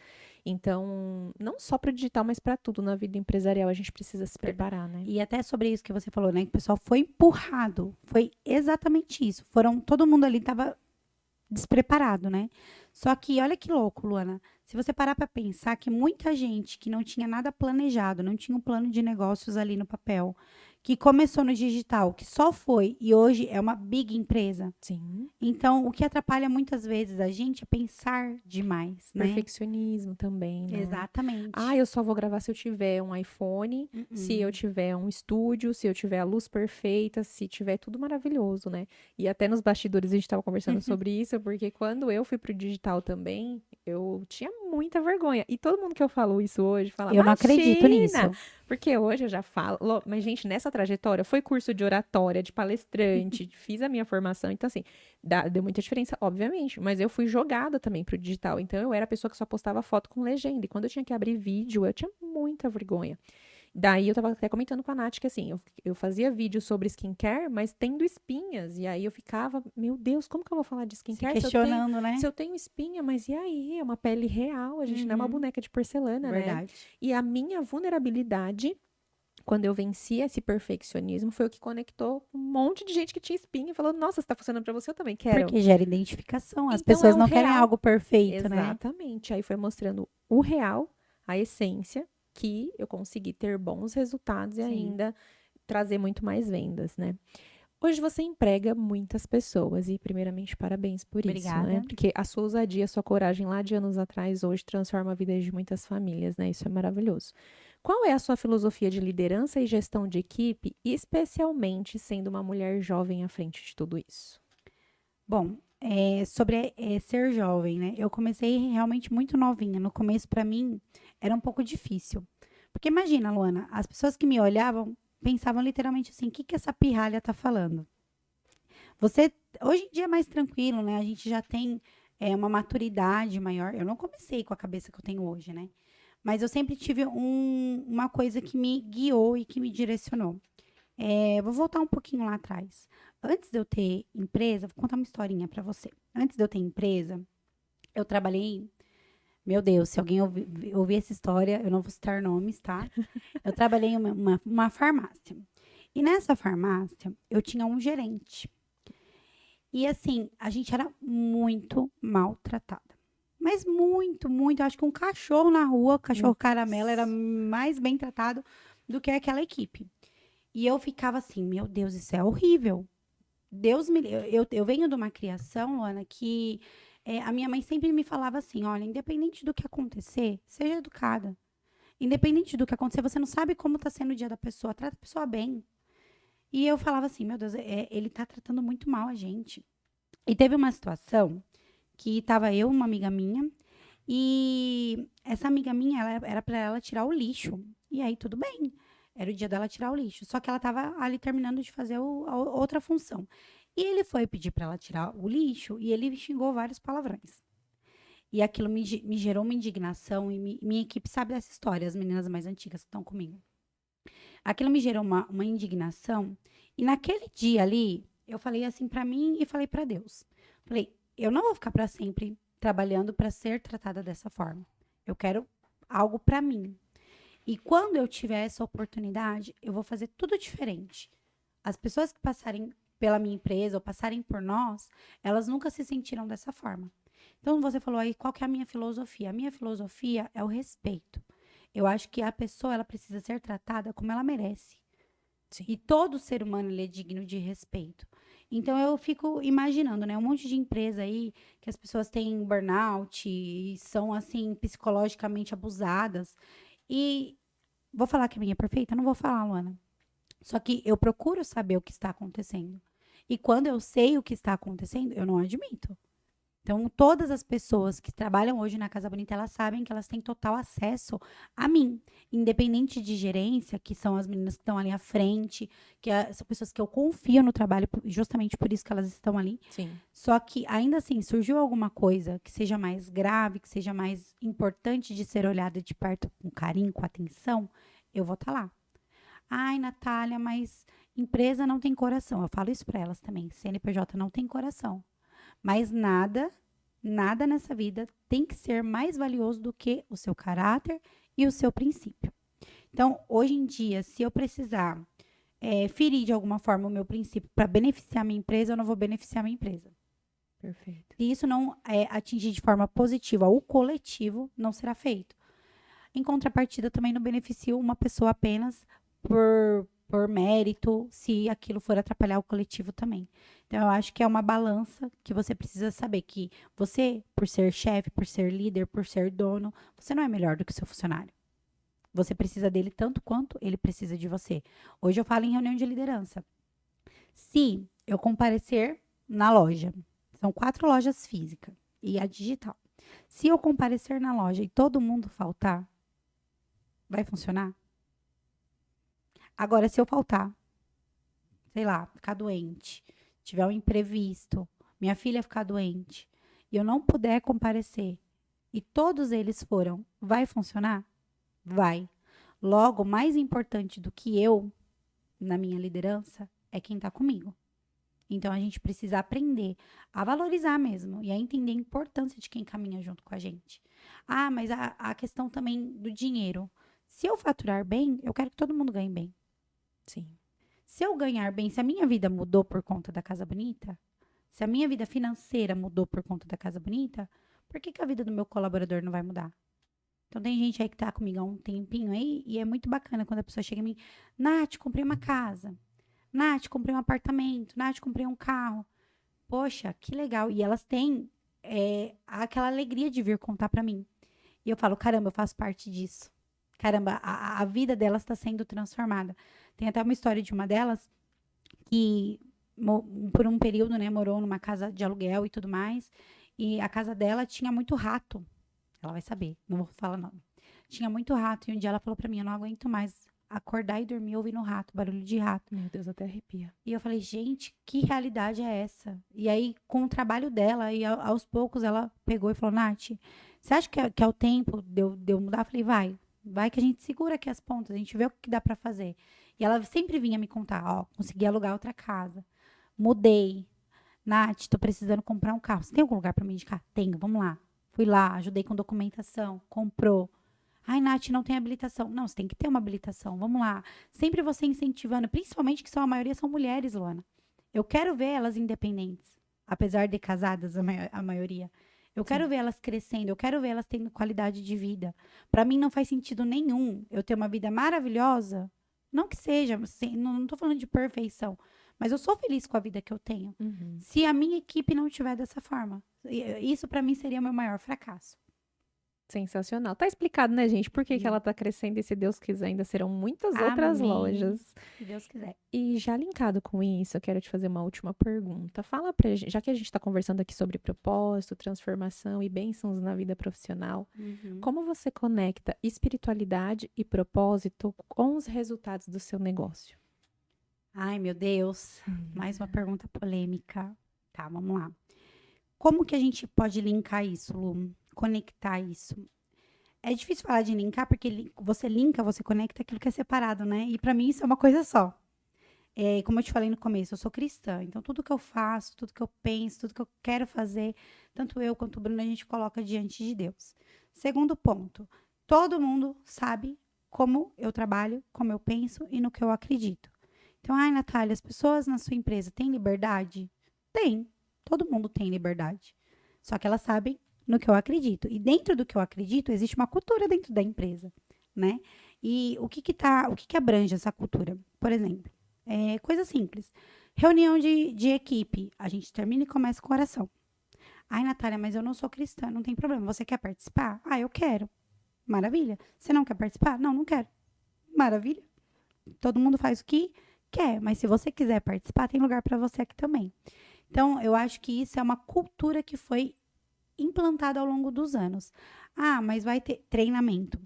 Então, não só para o digital, mas para tudo na vida empresarial a gente precisa se preparar, né? E até sobre isso que você falou, né? Que o pessoal foi empurrado. Foi exatamente isso. Todo mundo ali estava despreparado, né? Só que olha que louco, Luana. Se você parar para pensar que muita gente que não tinha nada planejado, não tinha um plano de negócios ali no papel, que começou no digital, que só foi e hoje é uma big empresa. Sim. Então, o que atrapalha muitas vezes a gente é pensar demais, né? Perfeccionismo também, né? Exatamente. Eu só vou gravar se eu tiver um iPhone, se eu tiver um estúdio, se eu tiver a luz perfeita, se tiver tudo maravilhoso, né? E até nos bastidores a gente estava conversando sobre isso, porque quando eu fui pro digital também, eu tinha muita vergonha. E todo mundo que eu falo isso hoje fala, Eu não acredito nisso. Porque hoje eu já falo, mas gente, nessa trajetória foi curso de oratória, de palestrante, fiz a minha formação, então assim, deu muita diferença, obviamente, mas eu fui jogada também pro digital, então eu era a pessoa que só postava foto com legenda, e quando eu tinha que abrir vídeo, eu tinha muita vergonha. Daí eu tava até comentando com a Nath que assim, eu fazia vídeo sobre skincare, mas tendo espinhas. E aí eu ficava, meu Deus, como que eu vou falar de skincare questionando, né? se eu tenho espinha? Mas e aí? É uma pele real, a gente não é uma boneca de porcelana, Verdade. né? E a minha vulnerabilidade, quando eu venci esse perfeccionismo, foi o que conectou um monte de gente que tinha espinha e falou, nossa, se tá funcionando pra você, eu também quero. Porque gera identificação. As Então, pessoas é o não querem real. algo perfeito, né? Exatamente. Aí foi mostrando o real, a essência, que eu consegui ter bons resultados e Sim. ainda trazer muito mais vendas, né? Hoje você emprega muitas pessoas e, primeiramente, parabéns por isso, né? Obrigada. Porque a sua ousadia, a sua coragem lá de anos atrás, hoje transforma a vida de muitas famílias, né? Isso é maravilhoso. Qual é a sua filosofia de liderança e gestão de equipe, especialmente sendo uma mulher jovem à frente de tudo isso? Bom, sobre ser jovem, né? Eu comecei realmente muito novinha. No começo, para mim, era um pouco difícil. Porque imagina, Luana, as pessoas que me olhavam pensavam literalmente assim: o que que essa pirralha tá falando? Hoje em dia é mais tranquilo, né? A gente já tem uma maturidade maior. Eu não comecei com a cabeça que eu tenho hoje, né? Mas eu sempre tive uma coisa que me guiou e que me direcionou. Vou voltar um pouquinho lá atrás. Antes de eu ter empresa, vou contar uma historinha para você. Antes de eu ter empresa, eu trabalhei. Meu Deus, se alguém ouvir essa história, eu não vou citar nomes, tá? Eu trabalhei em uma farmácia. E nessa farmácia, eu tinha um gerente. E assim, a gente era muito maltratada. Mas muito, muito. Eu acho que um cachorro na rua, cachorro caramelo, era mais bem tratado do que aquela equipe. E eu ficava assim, meu Deus, isso é horrível. Eu venho de uma criação, Luana, que a minha mãe sempre me falava assim, olha, independente do que acontecer, seja educada. Independente do que acontecer, você não sabe como está sendo o dia da pessoa, trata a pessoa bem. E eu falava assim, meu Deus, ele está tratando muito mal a gente. E teve uma situação que estava eu, uma amiga minha, e essa amiga minha, era para ela tirar o lixo. E aí, tudo bem. Era o dia dela tirar o lixo. Só que ela estava ali terminando de fazer a outra função. E ele foi pedir para ela tirar o lixo e ele xingou vários palavrões. E aquilo me gerou uma indignação. E minha equipe sabe dessa história, as meninas mais antigas que estão comigo. Aquilo me gerou uma indignação. E naquele dia ali, eu falei assim para mim e falei para Deus. Falei, eu não vou ficar para sempre trabalhando para ser tratada dessa forma. Eu quero algo para mim. E quando eu tiver essa oportunidade, eu vou fazer tudo diferente. As pessoas que passarem pela minha empresa ou passarem por nós, elas nunca se sentiram dessa forma. Então, você falou aí, qual que é a minha filosofia? A minha filosofia é o respeito. Eu acho que a pessoa, ela precisa ser tratada como ela merece. Sim. E todo ser humano, ele é digno de respeito. Então, eu fico imaginando, né? Um monte de empresa aí que as pessoas têm burnout e são, assim, psicologicamente abusadas. E vou falar que a minha é perfeita? Não vou falar, Luana. Só que eu procuro saber o que está acontecendo. E quando eu sei o que está acontecendo, eu não admito. Então, todas as pessoas que trabalham hoje na Casa Bonita, elas sabem que elas têm total acesso a mim. Independente de gerência, que são as meninas que estão ali à frente, são pessoas que eu confio no trabalho, justamente por isso que elas estão ali. Sim. Só que, ainda assim, surgiu alguma coisa que seja mais grave, que seja mais importante de ser olhada de perto com carinho, com atenção, eu vou estar lá. Ai, Natália, mas empresa não tem coração. Eu falo isso para elas também. CNPJ não tem coração. Mas nada nessa vida tem que ser mais valioso do que o seu caráter e o seu princípio. Então, hoje em dia, se eu precisar ferir de alguma forma o meu princípio para beneficiar minha empresa, eu não vou beneficiar minha empresa. Perfeito. Se isso não atingir de forma positiva o coletivo, não será feito. Em contrapartida, também não beneficio uma pessoa apenas por mérito, se aquilo for atrapalhar o coletivo também. Então, eu acho que é uma balança que você precisa saber que você, por ser chefe, por ser líder, por ser dono, você não é melhor do que o seu funcionário. Você precisa dele tanto quanto ele precisa de você. Hoje eu falo em reunião de liderança. Se eu comparecer na loja, são 4 lojas físicas e a digital. Se eu comparecer na loja e todo mundo faltar, vai funcionar? Agora, se eu faltar, sei lá, ficar doente, tiver um imprevisto, minha filha ficar doente, e eu não puder comparecer, e todos eles foram, vai funcionar? Vai. Logo, mais importante do que eu, na minha liderança, é quem está comigo. Então, a gente precisa aprender a valorizar mesmo e a entender a importância de quem caminha junto com a gente. Ah, mas a questão também do dinheiro. Se eu faturar bem, eu quero que todo mundo ganhe bem. Sim. Se eu ganhar bem, se a minha vida mudou por conta da Casa Bonita, se a minha vida financeira mudou por conta da Casa Bonita, por que a vida do meu colaborador não vai mudar? Então, tem gente aí que tá comigo há um tempinho aí, e é muito bacana quando a pessoa chega em mim, Nath, comprei uma casa. Nath, comprei um apartamento. Nath, comprei um carro. Poxa, que legal. E elas têm aquela alegria de vir contar pra mim. E eu falo, caramba, eu faço parte disso. Caramba, a vida delas está sendo transformada. Tem até uma história de uma delas que, por um período, né, morou numa casa de aluguel e tudo mais. E a casa dela tinha muito rato. Ela vai saber, não vou falar nome. Tinha muito rato. E um dia ela falou pra mim, eu não aguento mais acordar e dormir ouvindo rato, barulho de rato. Meu Deus, até arrepia. E eu falei, gente, que realidade é essa? E aí, com o trabalho dela, e aos poucos ela pegou e falou, Nath, você acha que é o tempo de eu mudar? Eu falei, vai que a gente segura aqui as pontas, a gente vê o que dá pra fazer. E ela sempre vinha me contar, ó, consegui alugar outra casa, mudei. Nath, tô precisando comprar um carro. Você tem algum lugar pra me indicar? Tenho, vamos lá. Fui lá, ajudei com documentação, comprou. Ai, Nath, não tem habilitação. Não, você tem que ter uma habilitação, vamos lá. Sempre você incentivando, principalmente que a maioria são mulheres, Luana. Eu quero ver elas independentes, apesar de casadas, a maioria. Eu quero ver elas crescendo, eu quero ver elas tendo qualidade de vida. Para mim não faz sentido nenhum eu ter uma vida maravilhosa, não que seja, não tô falando de perfeição, mas eu sou feliz com a vida que eu tenho. Uhum. Se a minha equipe não tiver dessa forma, isso para mim seria o meu maior fracasso. Sensacional. Tá explicado, né, gente? Por que ela tá crescendo e se Deus quiser ainda serão muitas outras Amém. lojas. Se Deus quiser. E já linkado com isso, eu quero te fazer uma última pergunta. Fala pra gente, já que a gente tá conversando aqui sobre propósito, transformação e bênçãos na vida profissional, como você conecta espiritualidade e propósito com os resultados do seu negócio? Ai, meu Deus. Mais uma pergunta polêmica. Tá, vamos lá. Como que a gente pode linkar isso, Lu? Conectar isso? É difícil falar de linkar, porque você linka, você conecta aquilo que é separado, né? E pra mim isso é uma coisa só. Como eu te falei no começo, eu sou cristã. Então tudo que eu faço, tudo que eu penso, tudo que eu quero fazer, tanto eu quanto o Bruno, a gente coloca diante de Deus. Segundo ponto, todo mundo sabe como eu trabalho, como eu penso e no que eu acredito. Então, ai, Natália, as pessoas na sua empresa têm liberdade? Tem. Todo mundo tem liberdade. Só que elas sabem no que eu acredito. E dentro do que eu acredito, existe uma cultura dentro da empresa, né? E o que abrange essa cultura? Por exemplo, coisa simples. Reunião de equipe. A gente termina e começa com oração. Ai, Natália, mas eu não sou cristã. Não tem problema. Você quer participar? Ah, eu quero. Maravilha. Você não quer participar? Não, não quero. Maravilha. Todo mundo faz o que quer. Mas se você quiser participar, tem lugar para você aqui também. Então, eu acho que isso é uma cultura que foi implantada ao longo dos anos. Ah, mas vai ter treinamento.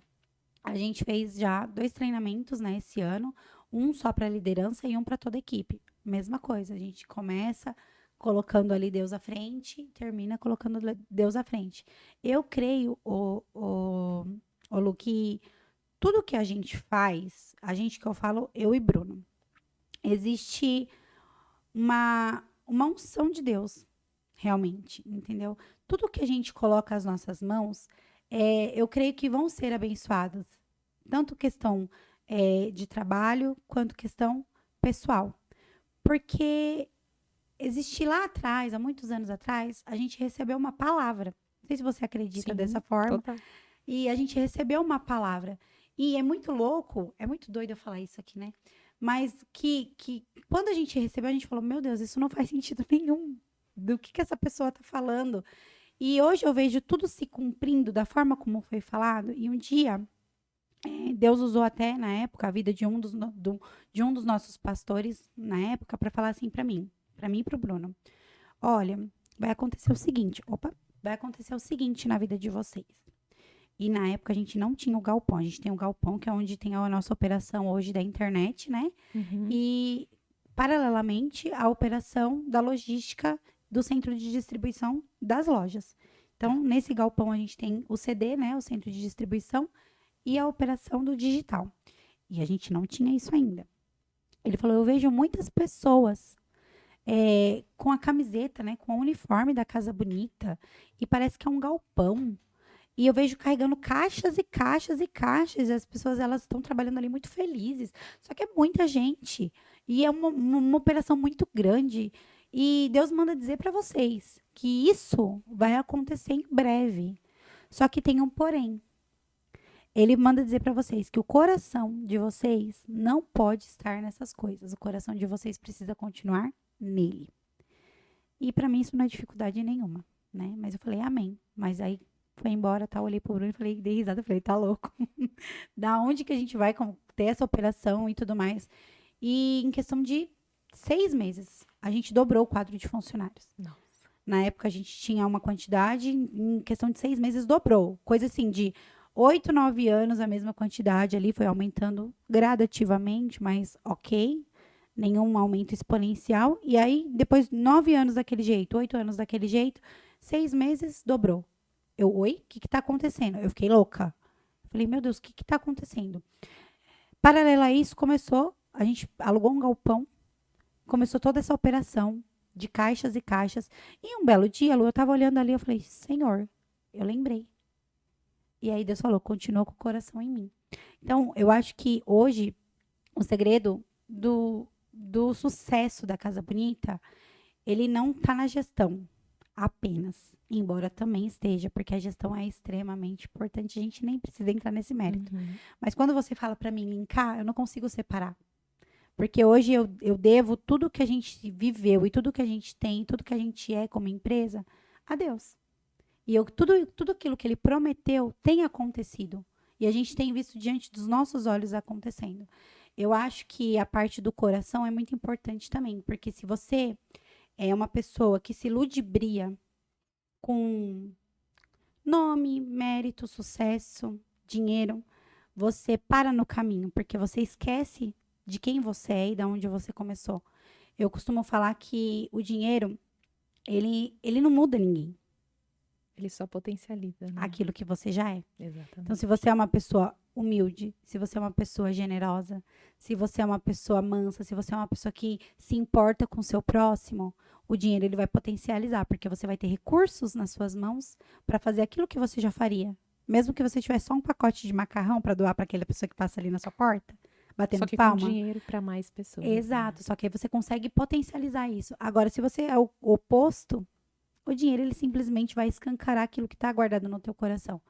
A gente fez já 2 treinamentos, né, esse ano. Um só para liderança e um para toda a equipe. Mesma coisa, a gente começa colocando ali Deus à frente, termina colocando Deus à frente. Eu creio, Lu, que tudo que a gente faz, a gente que eu falo, eu e Bruno, existe uma unção de Deus, realmente, entendeu? Tudo que a gente coloca as nossas mãos, eu creio que vão ser abençoados. Tanto questão de trabalho, quanto questão pessoal. Porque existe lá atrás, há muitos anos atrás, a gente recebeu uma palavra. Não sei se você acredita dessa forma. Total. E a gente recebeu uma palavra. E é muito louco, é muito doido eu falar isso aqui, né? Mas que quando a gente recebeu, a gente falou, meu Deus, isso não faz sentido nenhum. Do que essa pessoa está falando? E hoje eu vejo tudo se cumprindo da forma como foi falado. E um dia, Deus usou até, na época, a vida de um dos nossos pastores, na época, para falar assim para mim e para o Bruno. Olha, vai acontecer o seguinte. Vai acontecer o seguinte na vida de vocês. E na época a gente não tinha o galpão. A gente tem o galpão, que é onde tem a nossa operação hoje da internet, né? Uhum. E, paralelamente, a operação da logística do centro de distribuição das lojas. Então, nesse galpão a gente tem o CD, né? O centro de distribuição e a operação do digital. E a gente não tinha isso ainda. Ele falou, eu vejo muitas pessoas com a camiseta, né? Com o uniforme da Casa Bonita. E parece que é um galpão. E eu vejo carregando caixas e caixas e caixas. E as pessoas, elas estão trabalhando ali muito felizes. Só que é muita gente. E é uma operação muito grande. E Deus manda dizer para vocês que isso vai acontecer em breve. Só que tem um porém. Ele manda dizer para vocês que o coração de vocês não pode estar nessas coisas. O coração de vocês precisa continuar nele. E para mim isso não é dificuldade nenhuma, né? Mas eu falei, amém. Mas aí foi embora, tá? Olhei pro Bruno e falei, dei risada, falei, tá louco. Da onde que a gente vai ter essa operação e tudo mais? E em questão de 6 meses, a gente dobrou o quadro de funcionários. Nossa. Na época a gente tinha uma quantidade, em questão de 6 meses dobrou. Coisa assim de 8, 9 anos, a mesma quantidade ali, foi aumentando gradativamente, mas ok. Nenhum aumento exponencial. E aí, depois, 9 anos daquele jeito, 8 anos daquele jeito, 6 meses, dobrou. Oi? O que está acontecendo? Eu fiquei louca. Falei, meu Deus, o que está acontecendo? Paralelo a isso, a gente alugou um galpão, começou toda essa operação de caixas e caixas. E um belo dia, Lu, eu estava olhando ali, eu falei, Senhor, eu lembrei. E aí Deus falou, continua com o coração em mim. Então, eu acho que hoje, o segredo do sucesso da Casa Bonita, ele não está na gestão apenas, embora também esteja, porque a gestão é extremamente importante, a gente nem precisa entrar nesse mérito. Uhum. Mas quando você fala para mim linkar, eu não consigo separar. Porque hoje eu devo tudo que a gente viveu e tudo que a gente tem, tudo que a gente é como empresa, a Deus. E tudo aquilo que ele prometeu tem acontecido. E a gente tem visto diante dos nossos olhos acontecendo. Eu acho que a parte do coração é muito importante também, porque se você é uma pessoa que se ludibria com nome, mérito, sucesso, dinheiro, você para no caminho, porque você esquece de quem você é e de onde você começou. Eu costumo falar que o dinheiro, ele não muda ninguém. Ele só potencializa, né? Aquilo que você já é. Exatamente. Então, se você é uma pessoa humilde, se você é uma pessoa generosa, se você é uma pessoa mansa, se você é uma pessoa que se importa com o seu próximo, o dinheiro ele vai potencializar, porque você vai ter recursos nas suas mãos para fazer aquilo que você já faria. Mesmo que você tivesse só um pacote de macarrão para doar para aquela pessoa que passa ali na sua porta, batendo só que palma. com dinheiro para mais pessoas. Exato, só que aí você consegue potencializar isso. Agora, se você é o oposto, o dinheiro ele simplesmente vai escancarar aquilo que está guardado no teu coração.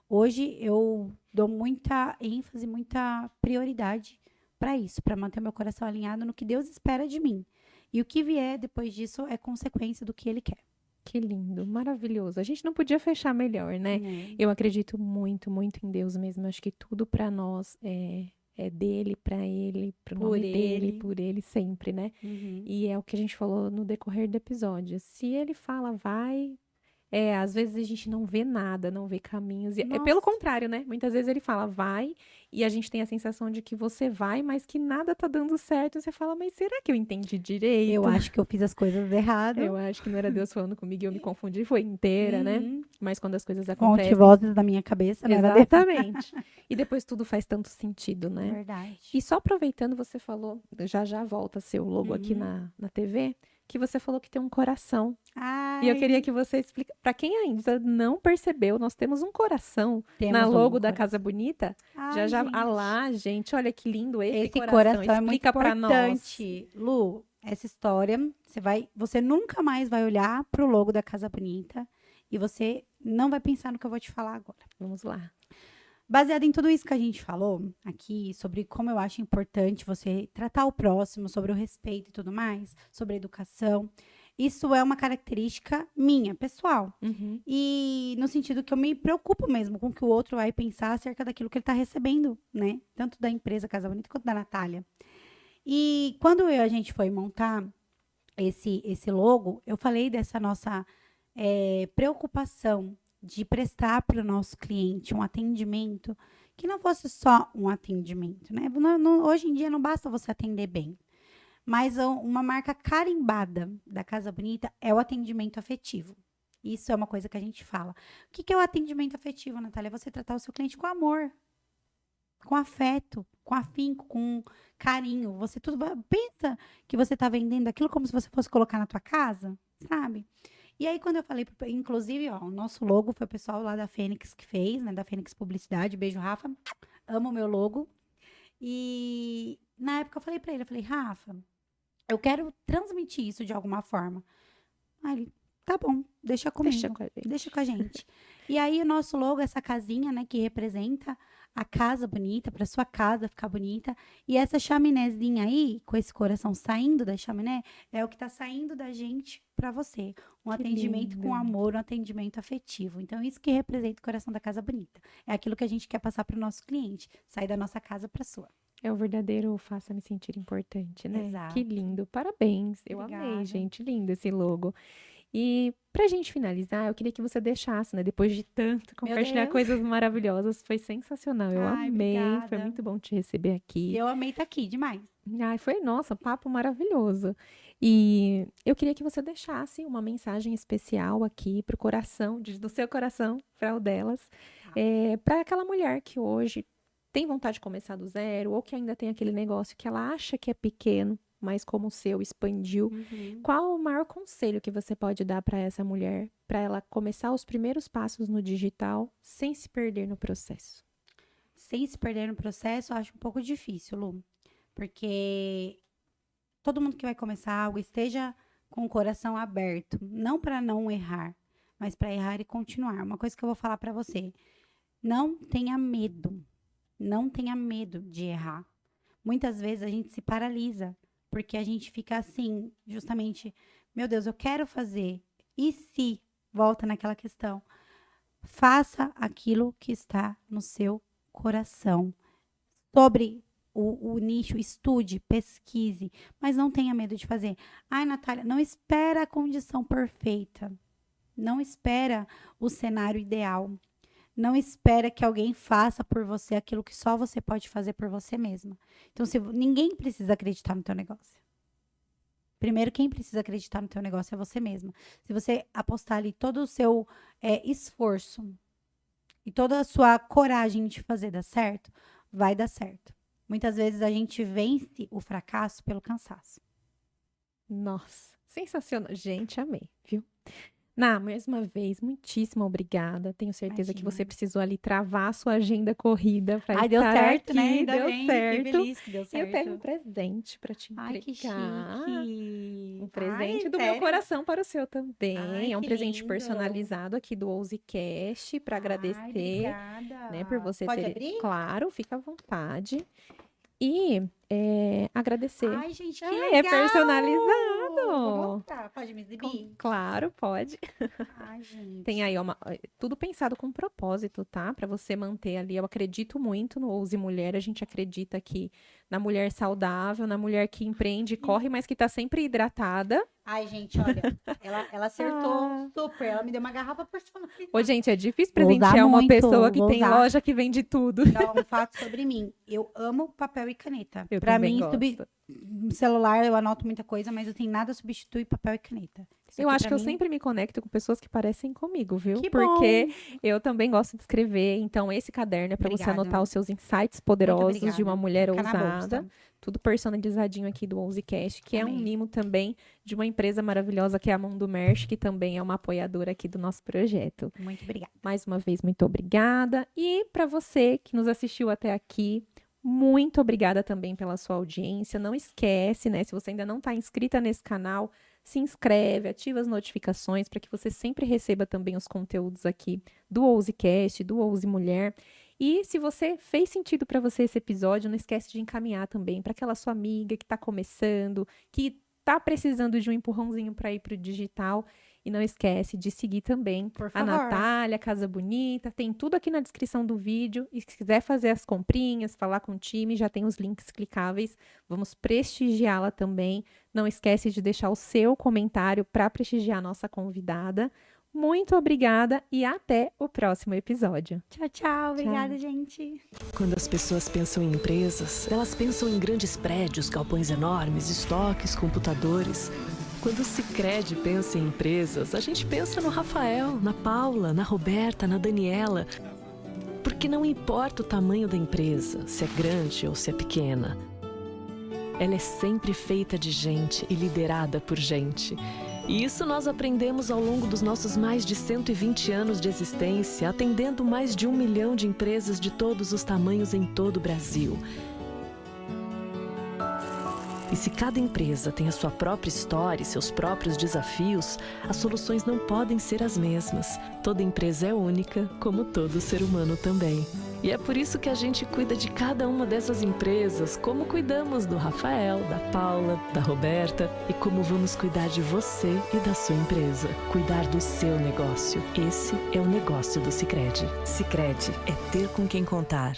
Hoje eu dou muita ênfase, muita prioridade para isso, para manter meu coração alinhado no que Deus espera de mim. E o que vier depois disso é consequência do que ele quer. Que lindo, maravilhoso. A gente não podia fechar melhor, né? Eu acredito muito, muito em Deus mesmo. Acho que tudo pra nós é dele, pra ele, pro Por nome dele, ele. por ele sempre, né? Uhum. E é o que a gente falou no decorrer do episódio. Se ele fala, vai. Às vezes a gente não vê nada, não vê caminhos. É pelo Nossa. contrário, né? Muitas vezes ele fala, vai, e a gente tem a sensação de que você vai, mas que nada tá dando certo. Você fala, mas será que eu entendi direito? Eu acho que eu fiz as coisas errado. Eu acho que não era Deus falando comigo e eu me confundi, foi inteira, né? Uhum. Mas quando as coisas Fonte acontecem. vozes da minha cabeça, não era Deus. Exatamente. E depois tudo faz tanto sentido, né? Verdade. E só aproveitando, você falou, já volta seu logo aqui Uhum. na TV, que você falou que tem um coração. Ai, E eu queria que você explique. Para quem ainda não percebeu, nós temos um coração temos na um logo da coração. Casa Bonita. Ai, Já. gente. Ah lá, gente, olha que lindo esse Esse coração. coração é muito Explica para nós. importante. Lu, essa história, você nunca mais vai olhar pro logo da Casa Bonita e você não vai pensar no que eu vou te falar agora. Vamos lá. Baseado em tudo isso que a gente falou aqui, sobre como eu acho importante você tratar o próximo, sobre o respeito e tudo mais, sobre a educação, isso é uma característica minha, pessoal. Uhum. E no sentido que eu me preocupo mesmo com o que o outro vai pensar acerca daquilo que ele está recebendo, né? Tanto da empresa Casa Bonita quanto da Natália. E quando a gente foi montar esse logo, eu falei dessa nossa preocupação de prestar para o nosso cliente um atendimento que não fosse só um atendimento, né? Hoje em dia não basta você atender bem, mas uma marca carimbada da Casa Bonita é o atendimento afetivo. Isso é uma coisa que a gente fala. O que é o atendimento afetivo, Natália? É você tratar o seu cliente com amor, com afeto, com afinco, com carinho. Você pensa que você está vendendo aquilo como se você fosse colocar na tua casa, sabe? E aí, quando eu falei, inclusive, ó, o nosso logo foi o pessoal lá da Fênix que fez, né? Da Fênix Publicidade. Beijo, Rafa. Amo o meu logo. E na época eu falei pra ele, Rafa, eu quero transmitir isso de alguma forma. Aí ele, tá bom, deixa comigo. Deixa com a gente. E aí, o nosso logo, essa casinha, né, que representa a casa bonita, para sua casa ficar bonita. E essa chaminézinha aí, com esse coração saindo da chaminé, é o que tá saindo da gente para você. Um atendimento com amor, um atendimento afetivo. Então, isso que representa o coração da Casa Bonita. É aquilo que a gente quer passar para o nosso cliente. Sair da nossa casa para sua. É o verdadeiro faça-me sentir importante, né? Exato. Que lindo, parabéns. Eu Obrigada. amei, gente, lindo esse logo. E pra gente finalizar, eu queria que você deixasse, né? Depois de tanto compartilhar Deus. coisas maravilhosas, foi sensacional. Eu Ai, amei, obrigada. foi muito bom te receber aqui. Eu amei estar aqui demais. Ai, foi, nossa, papo maravilhoso. E eu queria que você deixasse uma mensagem especial aqui pro coração, do seu coração, para o delas, para aquela mulher que hoje tem vontade de começar do zero, ou que ainda tem aquele negócio que ela acha que é pequeno, mas como o seu expandiu. Qual o maior conselho que você pode dar para essa mulher, para ela começar os primeiros passos no digital sem se perder no processo? Sem se perder no processo, eu acho um pouco difícil, Lu. Porque todo mundo que vai começar algo esteja com o coração aberto. Não para não errar, mas para errar e continuar. Uma coisa que eu vou falar para você. Não tenha medo. Não tenha medo de errar. Muitas vezes a gente se paralisa. Porque a gente fica assim, justamente, meu Deus, eu quero fazer. E se? Volta naquela questão. Faça aquilo que está no seu coração. Sobre o nicho, estude, pesquise, mas não tenha medo de fazer. Ai, Natália, não espera a condição perfeita. Não espera o cenário ideal. Não espera que alguém faça por você aquilo que só você pode fazer por você mesma. Então, ninguém precisa acreditar no teu negócio. Primeiro, quem precisa acreditar no teu negócio é você mesma. Se você apostar ali todo o seu esforço e toda a sua coragem de fazer dar certo, vai dar certo. Muitas vezes a gente vence o fracasso pelo cansaço. Nossa, sensacional. Gente, amei, viu? Mais uma vez, muitíssimo obrigada. Tenho certeza que você precisou ali travar a sua agenda corrida para estar deu certo, aqui. né? Ainda Deu bem, certo. fiquei feliz que deu certo. Eu tenho um presente para te entregar. Ai, que chique. Um presente do sério? meu coração para o seu também. Ai, é um que presente lindo. personalizado aqui do Ouzecast para agradecer, Obrigada. né, por você Pode ter. abrir? Claro, fica à vontade. E agradecer. Ai, gente, que É legal! personalizado. Vou mostrar. Pode me exibir? Claro, pode. Ai, gente. Tem aí tudo pensado com propósito, tá? Pra você manter ali. Eu acredito muito no Ouse Mulher. A gente acredita que na mulher saudável, na mulher que empreende, corre, mas que tá sempre hidratada. Ai, gente, olha, ela acertou Ah. super. Ela me deu uma garrafa personalizada. Ô, gente, é difícil Vou usar presentear uma muito, pessoa que vou tem usar. loja que vende tudo. Então, um fato sobre mim. Eu amo papel e caneta. Eu Pra também mim, gosto. no celular eu anoto muita coisa, mas assim, nada substitui papel e caneta. Isso Eu aqui acho pra que eu mim- sempre me conecto com pessoas que parecem comigo, viu? Que Porque bom. eu também gosto de escrever. Então, esse caderno é para você Obrigada. anotar os seus insights Muito poderosos de obrigada. uma mulher Fica na ousada. bolsa. Tudo personalizadinho aqui do OuseCast, que é um Amei. mimo também de uma empresa maravilhosa que é a Mundo Merch, que também é uma apoiadora aqui do nosso projeto. Muito obrigada. Mais uma vez, muito obrigada. E para você que nos assistiu até aqui, muito obrigada também pela sua audiência. Não esquece, né? Se você ainda não está inscrita nesse canal, se inscreve, ativa as notificações para que você sempre receba também os conteúdos aqui do OuseCast, do Ouse Mulher. E se você fez sentido para você esse episódio, não esquece de encaminhar também para aquela sua amiga que está começando, que está precisando de um empurrãozinho para ir para o digital. E não esquece de seguir também Por a favor. Natália, Casa Bonita. Tem tudo aqui na descrição do vídeo. E se quiser fazer as comprinhas, falar com o time, já tem os links clicáveis. Vamos prestigiá-la também. Não esquece de deixar o seu comentário para prestigiar a nossa convidada. Muito obrigada e até o próximo episódio. Tchau, tchau. Obrigada, gente. Quando as pessoas pensam em empresas, elas pensam em grandes prédios, galpões enormes, estoques, computadores. Quando o Sicredi pensa em empresas, a gente pensa no Rafael, na Paula, na Roberta, na Daniela. Porque não importa o tamanho da empresa, se é grande ou se é pequena. Ela é sempre feita de gente e liderada por gente. E isso nós aprendemos ao longo dos nossos mais de 120 anos de existência, atendendo mais de 1 milhão de empresas de todos os tamanhos em todo o Brasil. E se cada empresa tem a sua própria história e seus próprios desafios, as soluções não podem ser as mesmas. Toda empresa é única, como todo ser humano também. E é por isso que a gente cuida de cada uma dessas empresas, como cuidamos do Rafael, da Paula, da Roberta e como vamos cuidar de você e da sua empresa. Cuidar do seu negócio. Esse é o negócio do Sicredi. Sicredi é ter com quem contar.